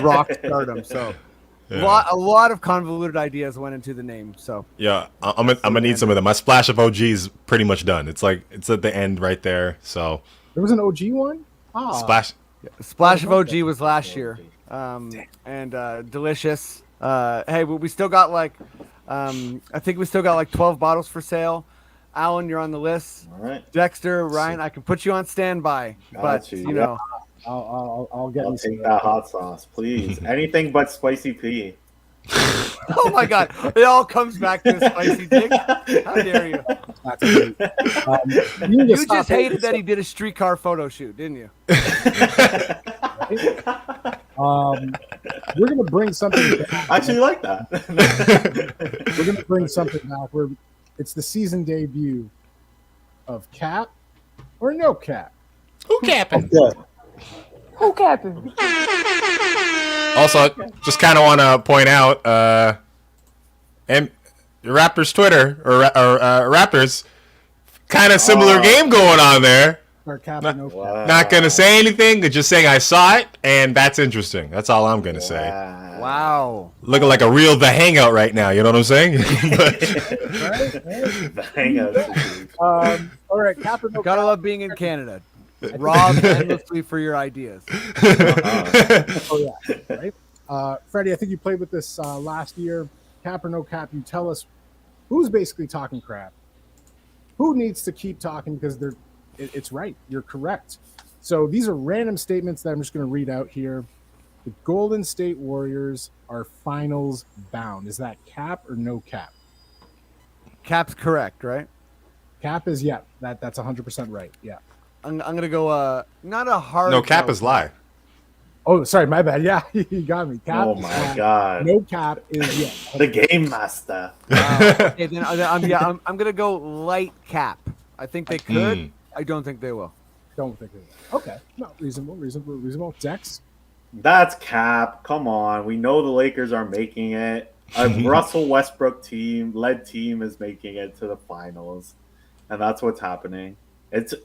rock stardom. So a lot of convoluted ideas went into the name. So yeah, I'm gonna need some of them. My splash of OG is pretty much done. It's at the end right there. So there was an OG one. Splash of OG was last year, and delicious. Hey, we still got I think we still got like 12 bottles for sale. Alan, you're on the list. All right. Dexter, Ryan, I can put you on standby, but I'll take that hot sauce, please. Anything but spicy pea. Oh my God! It all comes back to the spicy dick. How dare you? You just hated that he did a streetcar photo shoot, didn't you? We're gonna bring something back. I actually like that. We're gonna bring something back. It's the season debut of Cap or no Cap. Who capping? Who capping? Also, just kind of want to point out, and Raptors Twitter or Raptors, kind of similar game going on there. Not gonna say anything, just saying I saw it, and that's interesting. That's all I'm gonna say. Wow, looking like a real The Hangout right now. You know what I'm saying? The Hangout. All right, Cap or no gotta Cap? love being in Canada. Rob endlessly for your ideas. Oh yeah, right. Freddie, I think you played with this last year. Cap or no Cap? You tell us who's basically talking crap. Who needs to keep talking because it's right. You're correct. So these are random statements that I'm just going to read out here. The Golden State Warriors are finals bound. Is that Cap or no Cap? Cap's correct, right? Cap is that's 100% right. Yeah. I'm gonna go. Not a hard. No, Cap is lie. Oh, sorry, my bad. Yeah, you got me. Cap. Oh my God. No Cap is the game master. Okay, then I'm gonna go light Cap. I think they could. I don't think they will. Don't think they will. Okay, no, reasonable. Dex. That's Cap. Come on, we know the Lakers are making it. A Russell Westbrook led team is making it to the finals, and that's what's happening.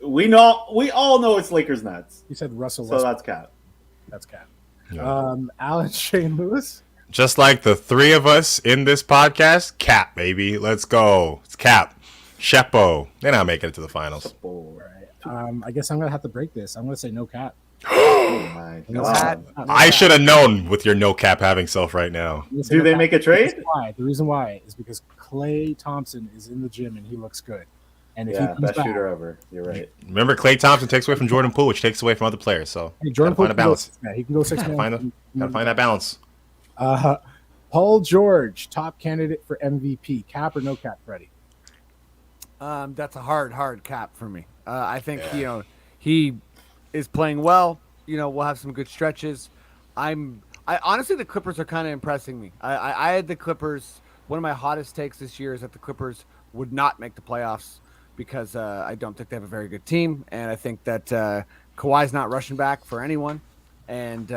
We all know it's Lakers Nets. You said Russell Westbrook. So that's Cap. That's Cap. Yeah. Alan, Shane Lewis. Just like the three of us in this podcast, Cap, baby. Let's go. It's Cap. Shepo. They're not making it to the finals. All right. I guess I'm going to have to break this. I'm going to say no Cap. Oh my God. I should have known with your no Cap having self right now. Do they make a trade? The reason why is because Klay Thompson is in the gym and he looks good. And if best shooter ever. You're right. Remember, Klay Thompson takes away from Jordan Poole, which takes away from other players. So Jordan Poole, find a balance. He can go 6 man. Gotta find that balance. Paul George, top candidate for MVP. Cap or no Cap, Freddie? That's a hard Cap for me. I think he is playing well. We'll have some good stretches. I honestly, the Clippers are kind of impressing me. I had the Clippers. One of my hottest takes this year is that the Clippers would not make the playoffs because I don't think they have a very good team, and I think that Kawhi's not rushing back for anyone, and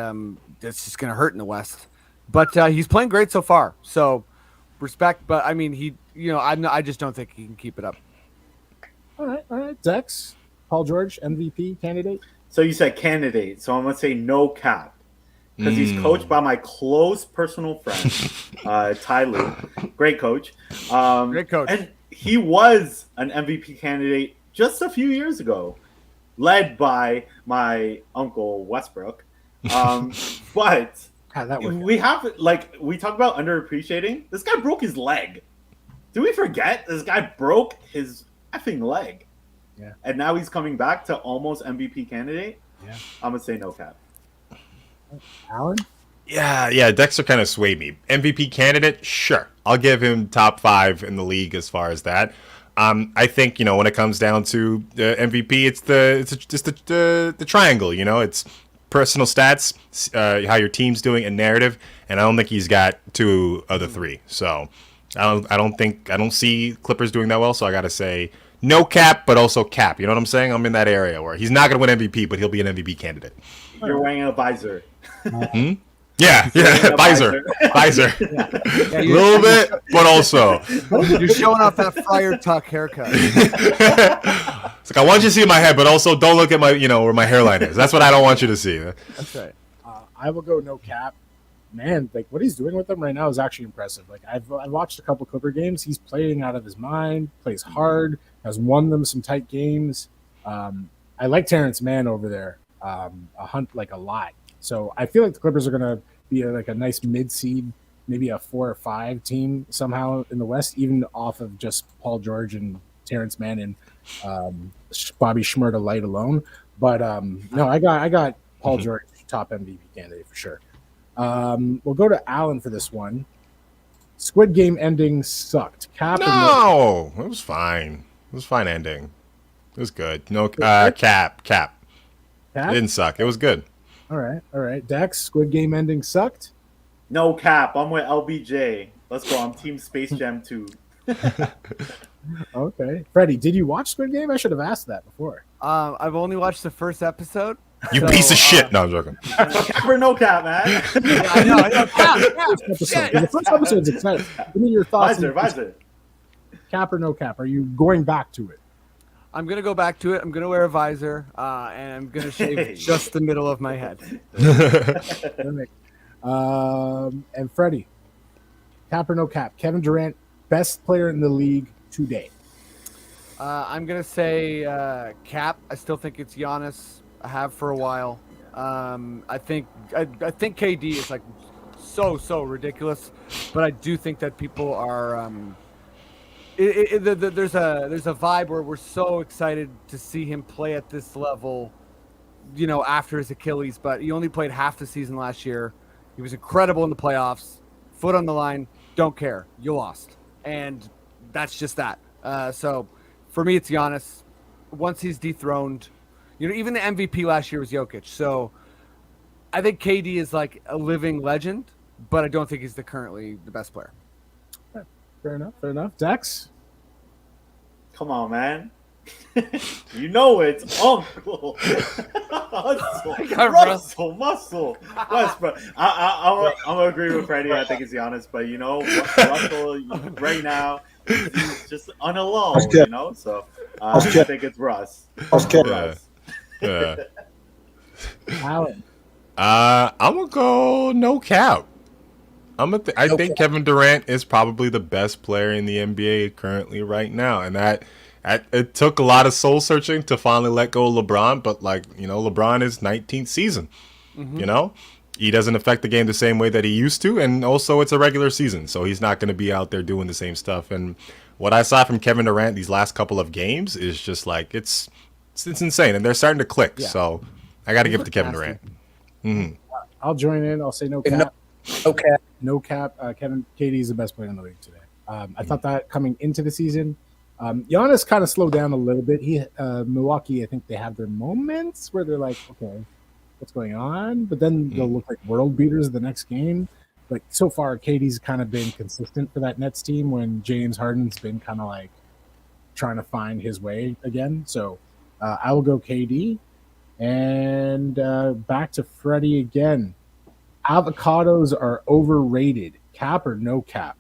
it's just going to hurt in the West. But he's playing great so far, so respect. But I mean, I just don't think he can keep it up. All right, Dex, Paul George, MVP candidate. So you said candidate, so I'm gonna say no Cap because he's coached by my close personal friend, Ty Lue. Great coach. Great coach. And he was an MVP candidate just a few years ago, led by my uncle Westbrook. But we have we talk about underappreciating. This guy broke his leg. Do we forget this guy broke his effing leg. Yeah. And now he's coming back to almost MVP candidate. Yeah. I'm gonna say no cap. Alan? Yeah, Dexter kind of swayed me. MVP candidate, sure. I'll give him top 5 in the league as far as that. I think, when it comes down to MVP, it's just the triangle, it's personal stats, how your team's doing, and narrative, and I don't think he's got 2 of the 3. So I don't see Clippers doing that well, so I got to say no cap, but also cap. You know what I'm saying? I'm in that area where he's not going to win MVP, but he'll be an MVP candidate. You're wearing a visor. Yeah, visor. A little bit, but also. You're showing off that Friar Tuck haircut. It's like, I want you to see my head, but also don't look at my, where my hairline is. That's what I don't want you to see. That's right. I will go no cap. Man, like what he's doing with them right now is actually impressive. Like I've watched a couple Clipper games. He's playing out of his mind, plays hard, has won them some tight games. I like Terrence Mann over there, a lot. So I feel like the Clippers are going to be a nice mid-seed, maybe a 4 or 5 team somehow in the West, even off of just Paul George and Terrence Mann and Bobby Shmurda light alone. But no, I got Paul George top MVP candidate for sure. We'll go to Alan for this one. Squid Game ending sucked. No, it was fine. It was fine ending. It was good. No cap. It didn't suck. It was good. All right. Dex, Squid Game ending sucked? No cap. I'm with LBJ. Let's go. I'm Team Space Jam 2. Okay. Freddie, did you watch Squid Game? I should have asked that before. I've only watched the first episode. You piece of shit. No, I'm joking. Cap or no cap, man? I know. Cap. The first episode's exciting. Give me your thoughts. Visor. Cap or no cap? Are you going back to it? I'm going to go back to it. I'm going to wear a visor, and I'm going to shave just the middle of my head. And Freddie, cap or no cap? Kevin Durant, best player in the league today. I'm going to say cap. I still think it's Giannis. I have for a while. I think KD is like so ridiculous, but I do think that people are there's a vibe where we're so excited to see him play at this level, after his Achilles, but he only played half the season last year. He was incredible in the playoffs, foot on the line, don't care, you lost. And that's just that. So for me, it's Giannis. Once he's dethroned, even the MVP last year was Jokic. So I think KD is like a living legend, but I don't think he's currently the best player. Fair enough. Dex? Come on, man. It's Uncle. Russell, Muscle. Westbrook. I'm going to agree with Freddie. I think it's Giannis. But, Russell right now, he's just on a lull, So I think it's Russ. Yeah. Alan? I'm going to go no cap. I think Kevin Durant is probably the best player in the NBA currently right now, and that it took a lot of soul searching to finally let go of LeBron. But LeBron is 19th season. He doesn't affect the game the same way that he used to, and also it's a regular season, so he's not going to be out there doing the same stuff. And what I saw from Kevin Durant these last couple of games is just like it's insane, and they're starting to click. Yeah. So I got to give it to Kevin Durant. Mm-hmm. I'll join in. I'll say no cap. No cap. KD is the best player in the league today. I thought that coming into the season. Giannis kind of slowed down a little bit. Milwaukee, I think they have their moments where they're like, okay, what's going on? But then they'll look like world beaters the next game. But so far, KD's kind of been consistent for that Nets team when James Harden's been kind of like trying to find his way again. So I will go KD. And back to Freddie again. Avocados are overrated. Cap or no cap?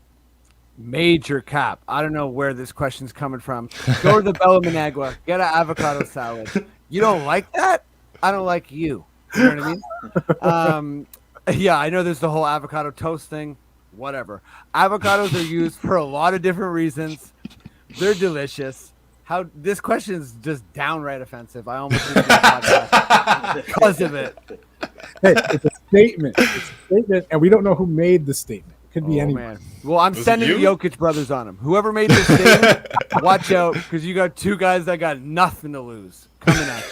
Major cap. I don't know where this question's coming from. Go to the Bella Managua. Get an avocado salad. You don't like that? I don't like you. You know what I mean? Yeah, I know there's the whole avocado toast thing. Whatever. Avocados are used for a lot of different reasons. They're delicious. This question is just downright offensive. I almost didn't do a podcast because of it. Hey, it's a statement. And we don't know who made the statement. could be anyone. Man. Well, I'm sending the Jokic brothers on him. Whoever made this thing, watch out, because you got two guys that got nothing to lose coming at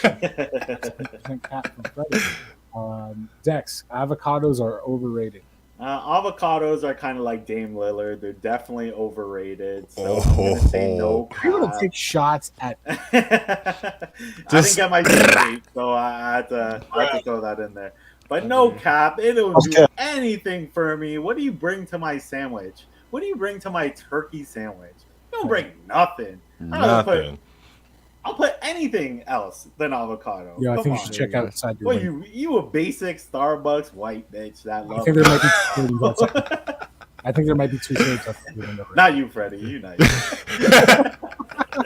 you. Dex, avocados are overrated. Avocados are kind of like Dame Lillard. They're definitely overrated. So I'm going to say no. I'm going to take shots at. I didn't get my teammate, so I had to throw that in there. But no cap, it don't do anything for me. What do you bring to my sandwich? What do you bring to my turkey sandwich? You don't bring nothing. Nothing. I'll put anything else than avocado. Yeah, I think you should check outside. Well, you a basic Starbucks white bitch that loves. I think there might be two shades. Not you, Freddie. You nice.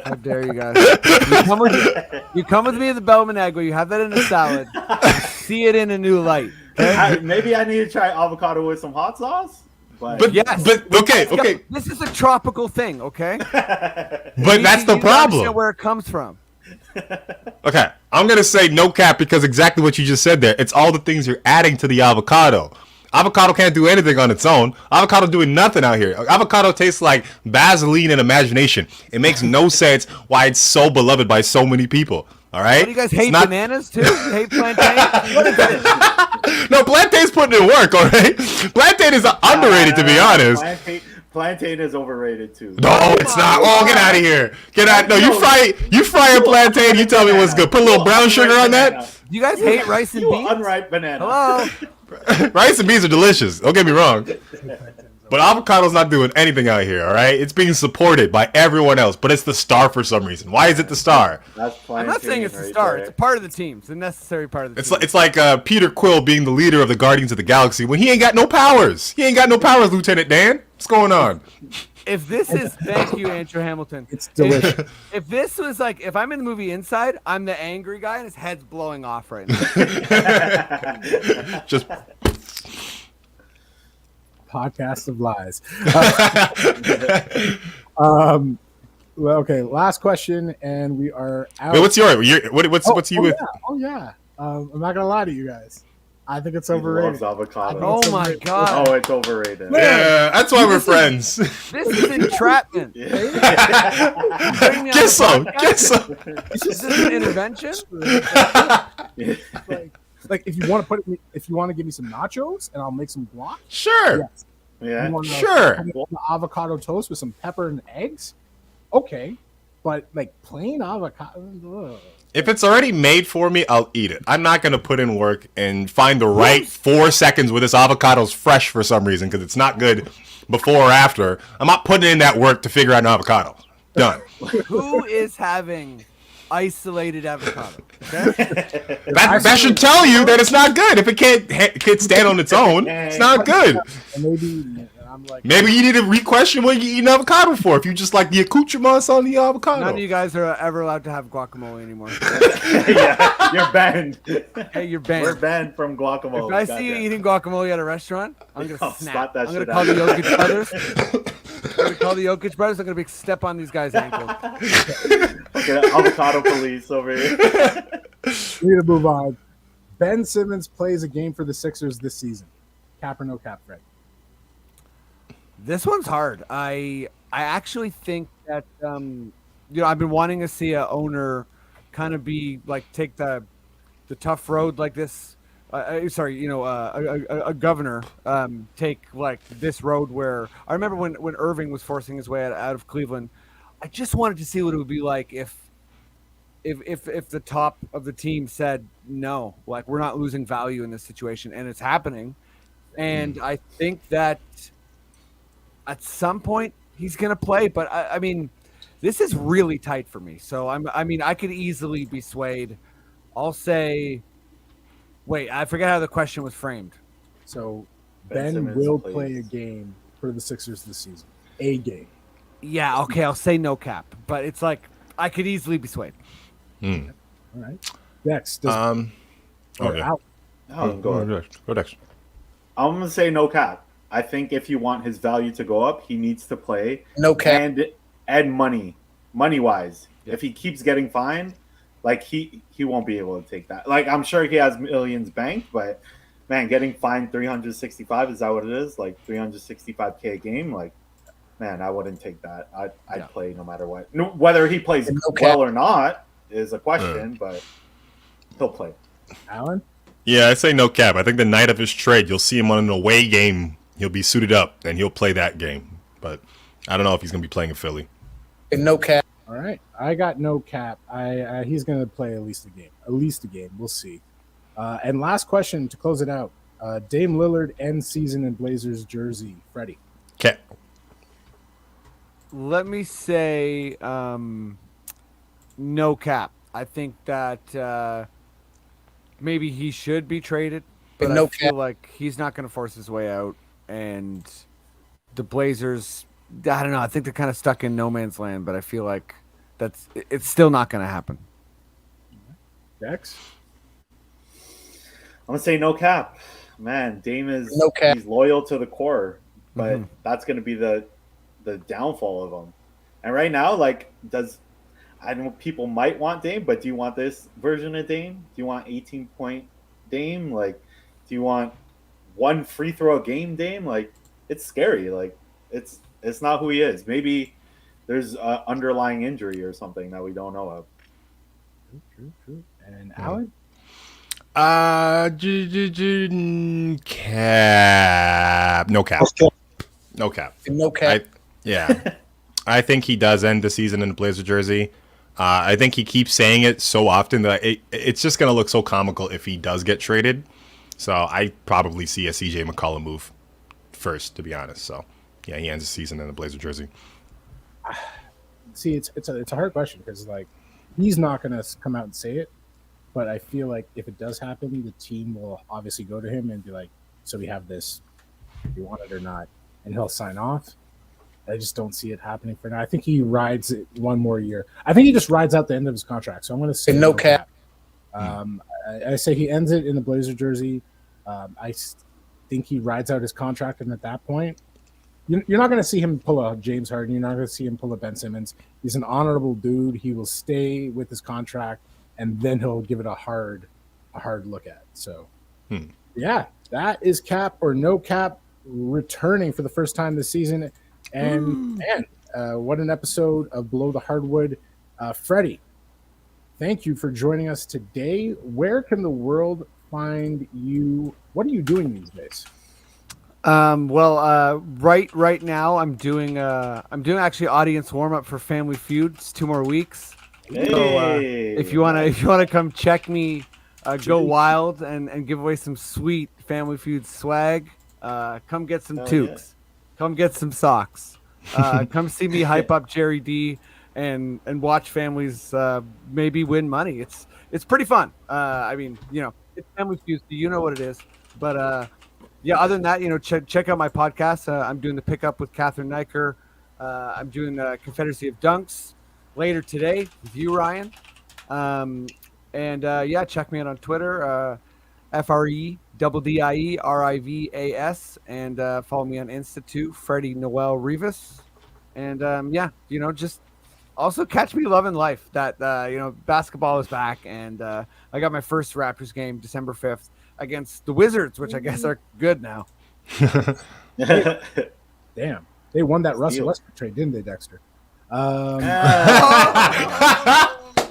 How dare you guys? You come with me to the Bellman egg where you have that in a salad. See it in a new light. Okay? Maybe I need to try avocado with some hot sauce. But yes, okay. This is a tropical thing, okay? But that's the problem. Where it comes from. Okay, I'm gonna say no cap because exactly what you just said there. It's all the things you're adding to the avocado. Avocado can't do anything on its own. Avocado doing nothing out here. Avocado tastes like Vaseline and imagination. It makes no sense why it's so beloved by so many people. All right. What, do you guys hate bananas too? You hate plantain? What is this? No, plantain's putting in work. All right. Plantain is underrated, to be honest. Plantain is overrated too. No, it's not. Oh, get out of here. Get out. No, you fry a plantain. You tell me what's good. Put a little brown sugar on that. Do you guys hate rice and beans? Unripe banana. Hello. Rice and beans are delicious. Don't get me wrong. But avocado's not doing anything out here, all right? It's being supported by everyone else, but it's the star for some reason. Why is it the star? I'm not saying it's the star. It's a part of the team. It's a necessary part of the team. It's like Peter Quill being the leader of the Guardians of the Galaxy when he ain't got no powers. He ain't got no powers, Lieutenant Dan. What's going on? If this is, thank you, Andrew Hamilton. It's delicious. If this was like, if I'm in the movie Inside, I'm the angry guy and his head's blowing off right now. Just podcast of lies. Well, okay. Last question, and we are out. Wait, what's you with? Yeah. Oh yeah. I'm not gonna lie to you guys. I think it's overrated. Avocado. Oh my god. Oh, it's overrated. Yeah, that's why we're friends. This is entrapment. Get some. Is this an intervention? Like if you want to give me some nachos and I'll make some guac. Sure. Yes. Yeah. Sure. Avocado toast with some pepper and eggs. Okay, but like plain avocado. Ugh. If it's already made for me, I'll eat it. I'm not going to put in work and find the right 4 seconds where this avocado's fresh for some reason because it's not good before or after. I'm not putting in that work to figure out an avocado. Done. Who is having isolated avocado? Okay? That should tell you that it's not good. If it can't stand on its own, it's not good. Maybe you need to re-question what you're eating avocado for. If you just like the accoutrements on the avocado. None of you guys are ever allowed to have guacamole anymore. Yeah, you're banned. Hey, you're banned. We're banned from guacamole. If I see you eating guacamole at a restaurant, I'm gonna snap. I'm gonna call the Jokic brothers. I'm gonna be step on these guys' ankles. Okay, avocado police over here. We need to move on. Ben Simmons plays a game for the Sixers this season. Cap or no cap, Fred? This one's hard. I actually think that I've been wanting to see a owner kind of be like take the tough road like this. A governor take like this road where I remember when Irving was forcing his way out of Cleveland. I just wanted to see what it would be like if the top of the team said no, like we're not losing value in this situation, and it's happening. And I think that at some point he's going to play, but I mean, this is really tight for me. So I could easily be swayed. I'll say, wait, I forget how the question was framed. So Ben will play a game for the Sixers this season. A game. Yeah, okay, I'll say no cap, but it's like I could easily be swayed. All right. Next. Okay. Go next. I'm gonna say no cap. I think if you want his value to go up, he needs to play. No cap. And money wise. Yeah. If he keeps getting fined, like he won't be able to take that. Like I'm sure he has millions banked, but man, getting fined 365, is that what it is? Like $365K a game? Like, man, I wouldn't take that. I'd play no matter what. No, whether he plays well or not is a question, but he'll play. Alan? Yeah, I say no cap. I think the night of his trade, you'll see him on an away game. He'll be suited up, and he'll play that game. But I don't know if he's going to be playing in Philly. And no cap. All right. I got no cap. He's going to play at least a game. At least a game. We'll see. And last question to close it out. Dame Lillard end season in Blazers jersey. Freddie. Cap. Let me say no cap. I think that maybe he should be traded, but I feel like he's not going to force his way out. And the Blazers, I don't know. I think they're kind of stuck in no man's land, but I feel like it's still not going to happen. Dex? I'm going to say no cap. Man, Dame is he's loyal to the core, but that's going to be the downfall of him. And right now, like, I know people might want Dame, but do you want this version of Dame? Do you want 18-point Dame? Like, do you want one free throw a game Dame? Like, it's scary. Like, it's not who he is. Maybe there's an underlying injury or something that we don't know of. True. And Alan? Cap. No cap. No cap. No cap. I think he does end the season in the Blazer jersey. I think he keeps saying it so often that it's just going to look so comical if he does get traded. So I probably see a CJ McCollum move first, to be honest. So, yeah, he ends the season in the Blazer jersey. See, it's a hard question because, like, he's not going to come out and say it. But I feel like if it does happen, the team will obviously go to him and be like, so we have this, if you want it or not. And he'll sign off. I just don't see it happening for now. I think he rides it one more year. I think he just rides out the end of his contract. So I'm going to say no cap. I say he ends it in the Blazer jersey. I think he rides out his contract, and at that point, you're not going to see him pull a James Harden. You're not going to see him pull a Ben Simmons. He's an honorable dude. He will stay with his contract, and then he'll give it a hard look at. So, yeah, that is cap or no cap returning for the first time this season. And man, what an episode of Below the Hardwood. Freddie, thank you for joining us today. Where can the world find you? What are you doing these days? Right now I'm doing actually audience warm up for Family Feud. It's 2 more weeks. Hey. So if you wanna come check me, go wild and give away some sweet Family Feud swag, come get some toques. Come get some socks. Come see me hype up Jerry D and watch families maybe win money. It's pretty fun. I mean, it's Family Feud, so you know what it is. But other than that, check out my podcast. I'm doing the Pickup with Catherine Niker. I'm doing the Confederacy of Dunks later today with you, Ryan. Check me out on Twitter. FREDDIERIVAS, and follow me on Insta too, Freddie Noel Rivas. And just also catch me loving life. That basketball is back, and I got my first Raptors game December 5th against the Wizards, which I guess are good now. Damn, they won that Russell Westbrook trade, didn't they, Dexter?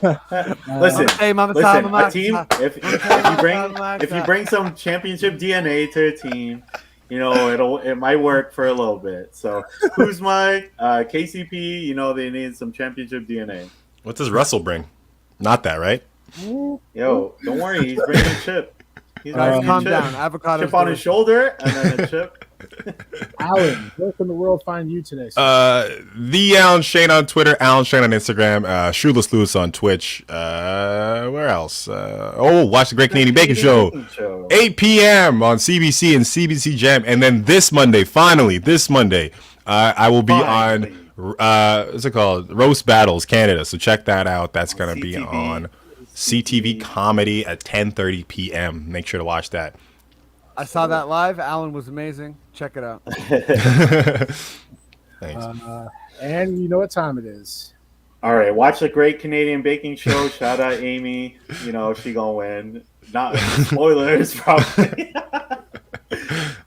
Listen, a team. If you bring some championship DNA to a team, it might work for a little bit. So who's my KCP? They need some championship DNA. What does Russell bring? Not that, right? Yo, don't worry, he's bringing a chip. He's calm down. Avocado chip on his shoulder and then a chip. Alan, where can the world find you today? The Alan Shane on Twitter, Alan Shane on Instagram, Shoeless Lewis on Twitch. Where else? Watch the Great Canadian Bacon Show. 8 p.m. on CBC and CBC Gem. And then this Monday, I will be on what's it called? Roast Battles Canada. So check that out. That's gonna be on CTV Comedy at 10:30 p.m. Make sure to watch that. I saw that live. Alan was amazing. Check it out. Thanks. And you know what time it is. All right, watch the Great Canadian Baking Show. Shout out Amy. She gonna win. Not spoilers, probably.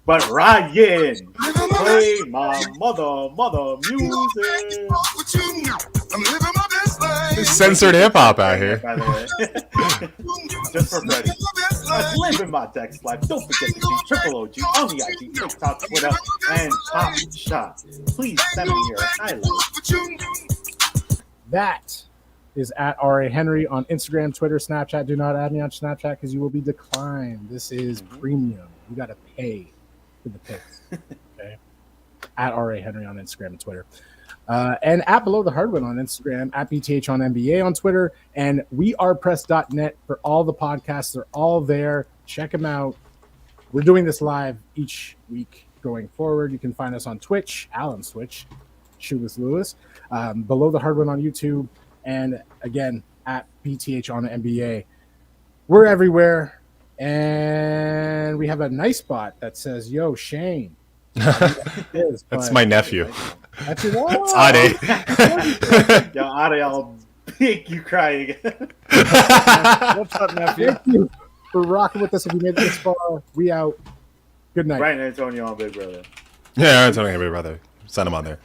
But Ryan, play my mother music. Censored hip hop out here. By the way. Just for Freddie. I'm living my Dex life. Don't forget to see Triple OG on the IG, TikTok, Twitter, and Top Shot. Please send me your highlights. That is at R.A. Henry on Instagram, Twitter, Snapchat. Do not add me on Snapchat because you will be declined. This is premium. You got to pay for the pics. Okay. At R.A. Henry on Instagram and Twitter. And at Below the Hardwood on Instagram, at BTH on NBA on Twitter, and wearepress.net for all the podcasts. They're all there. Check them out. We're doing this live each week going forward. You can find us on Twitch, Alan's Twitch, Shoeless Lewis, Below the Hardwood on YouTube, and again, at BTH on NBA. We're everywhere, and we have a nice spot that says, yo, Shane. That's my nephew. That's your nephew. It's Ade. Yo, Ade, I'll make you cry again. What's up, nephew? Thank you for rocking with us. If you made it this far, we out. Good night. Brian Antonio on Big Brother. Yeah, I'm telling you, brother. Send him on there.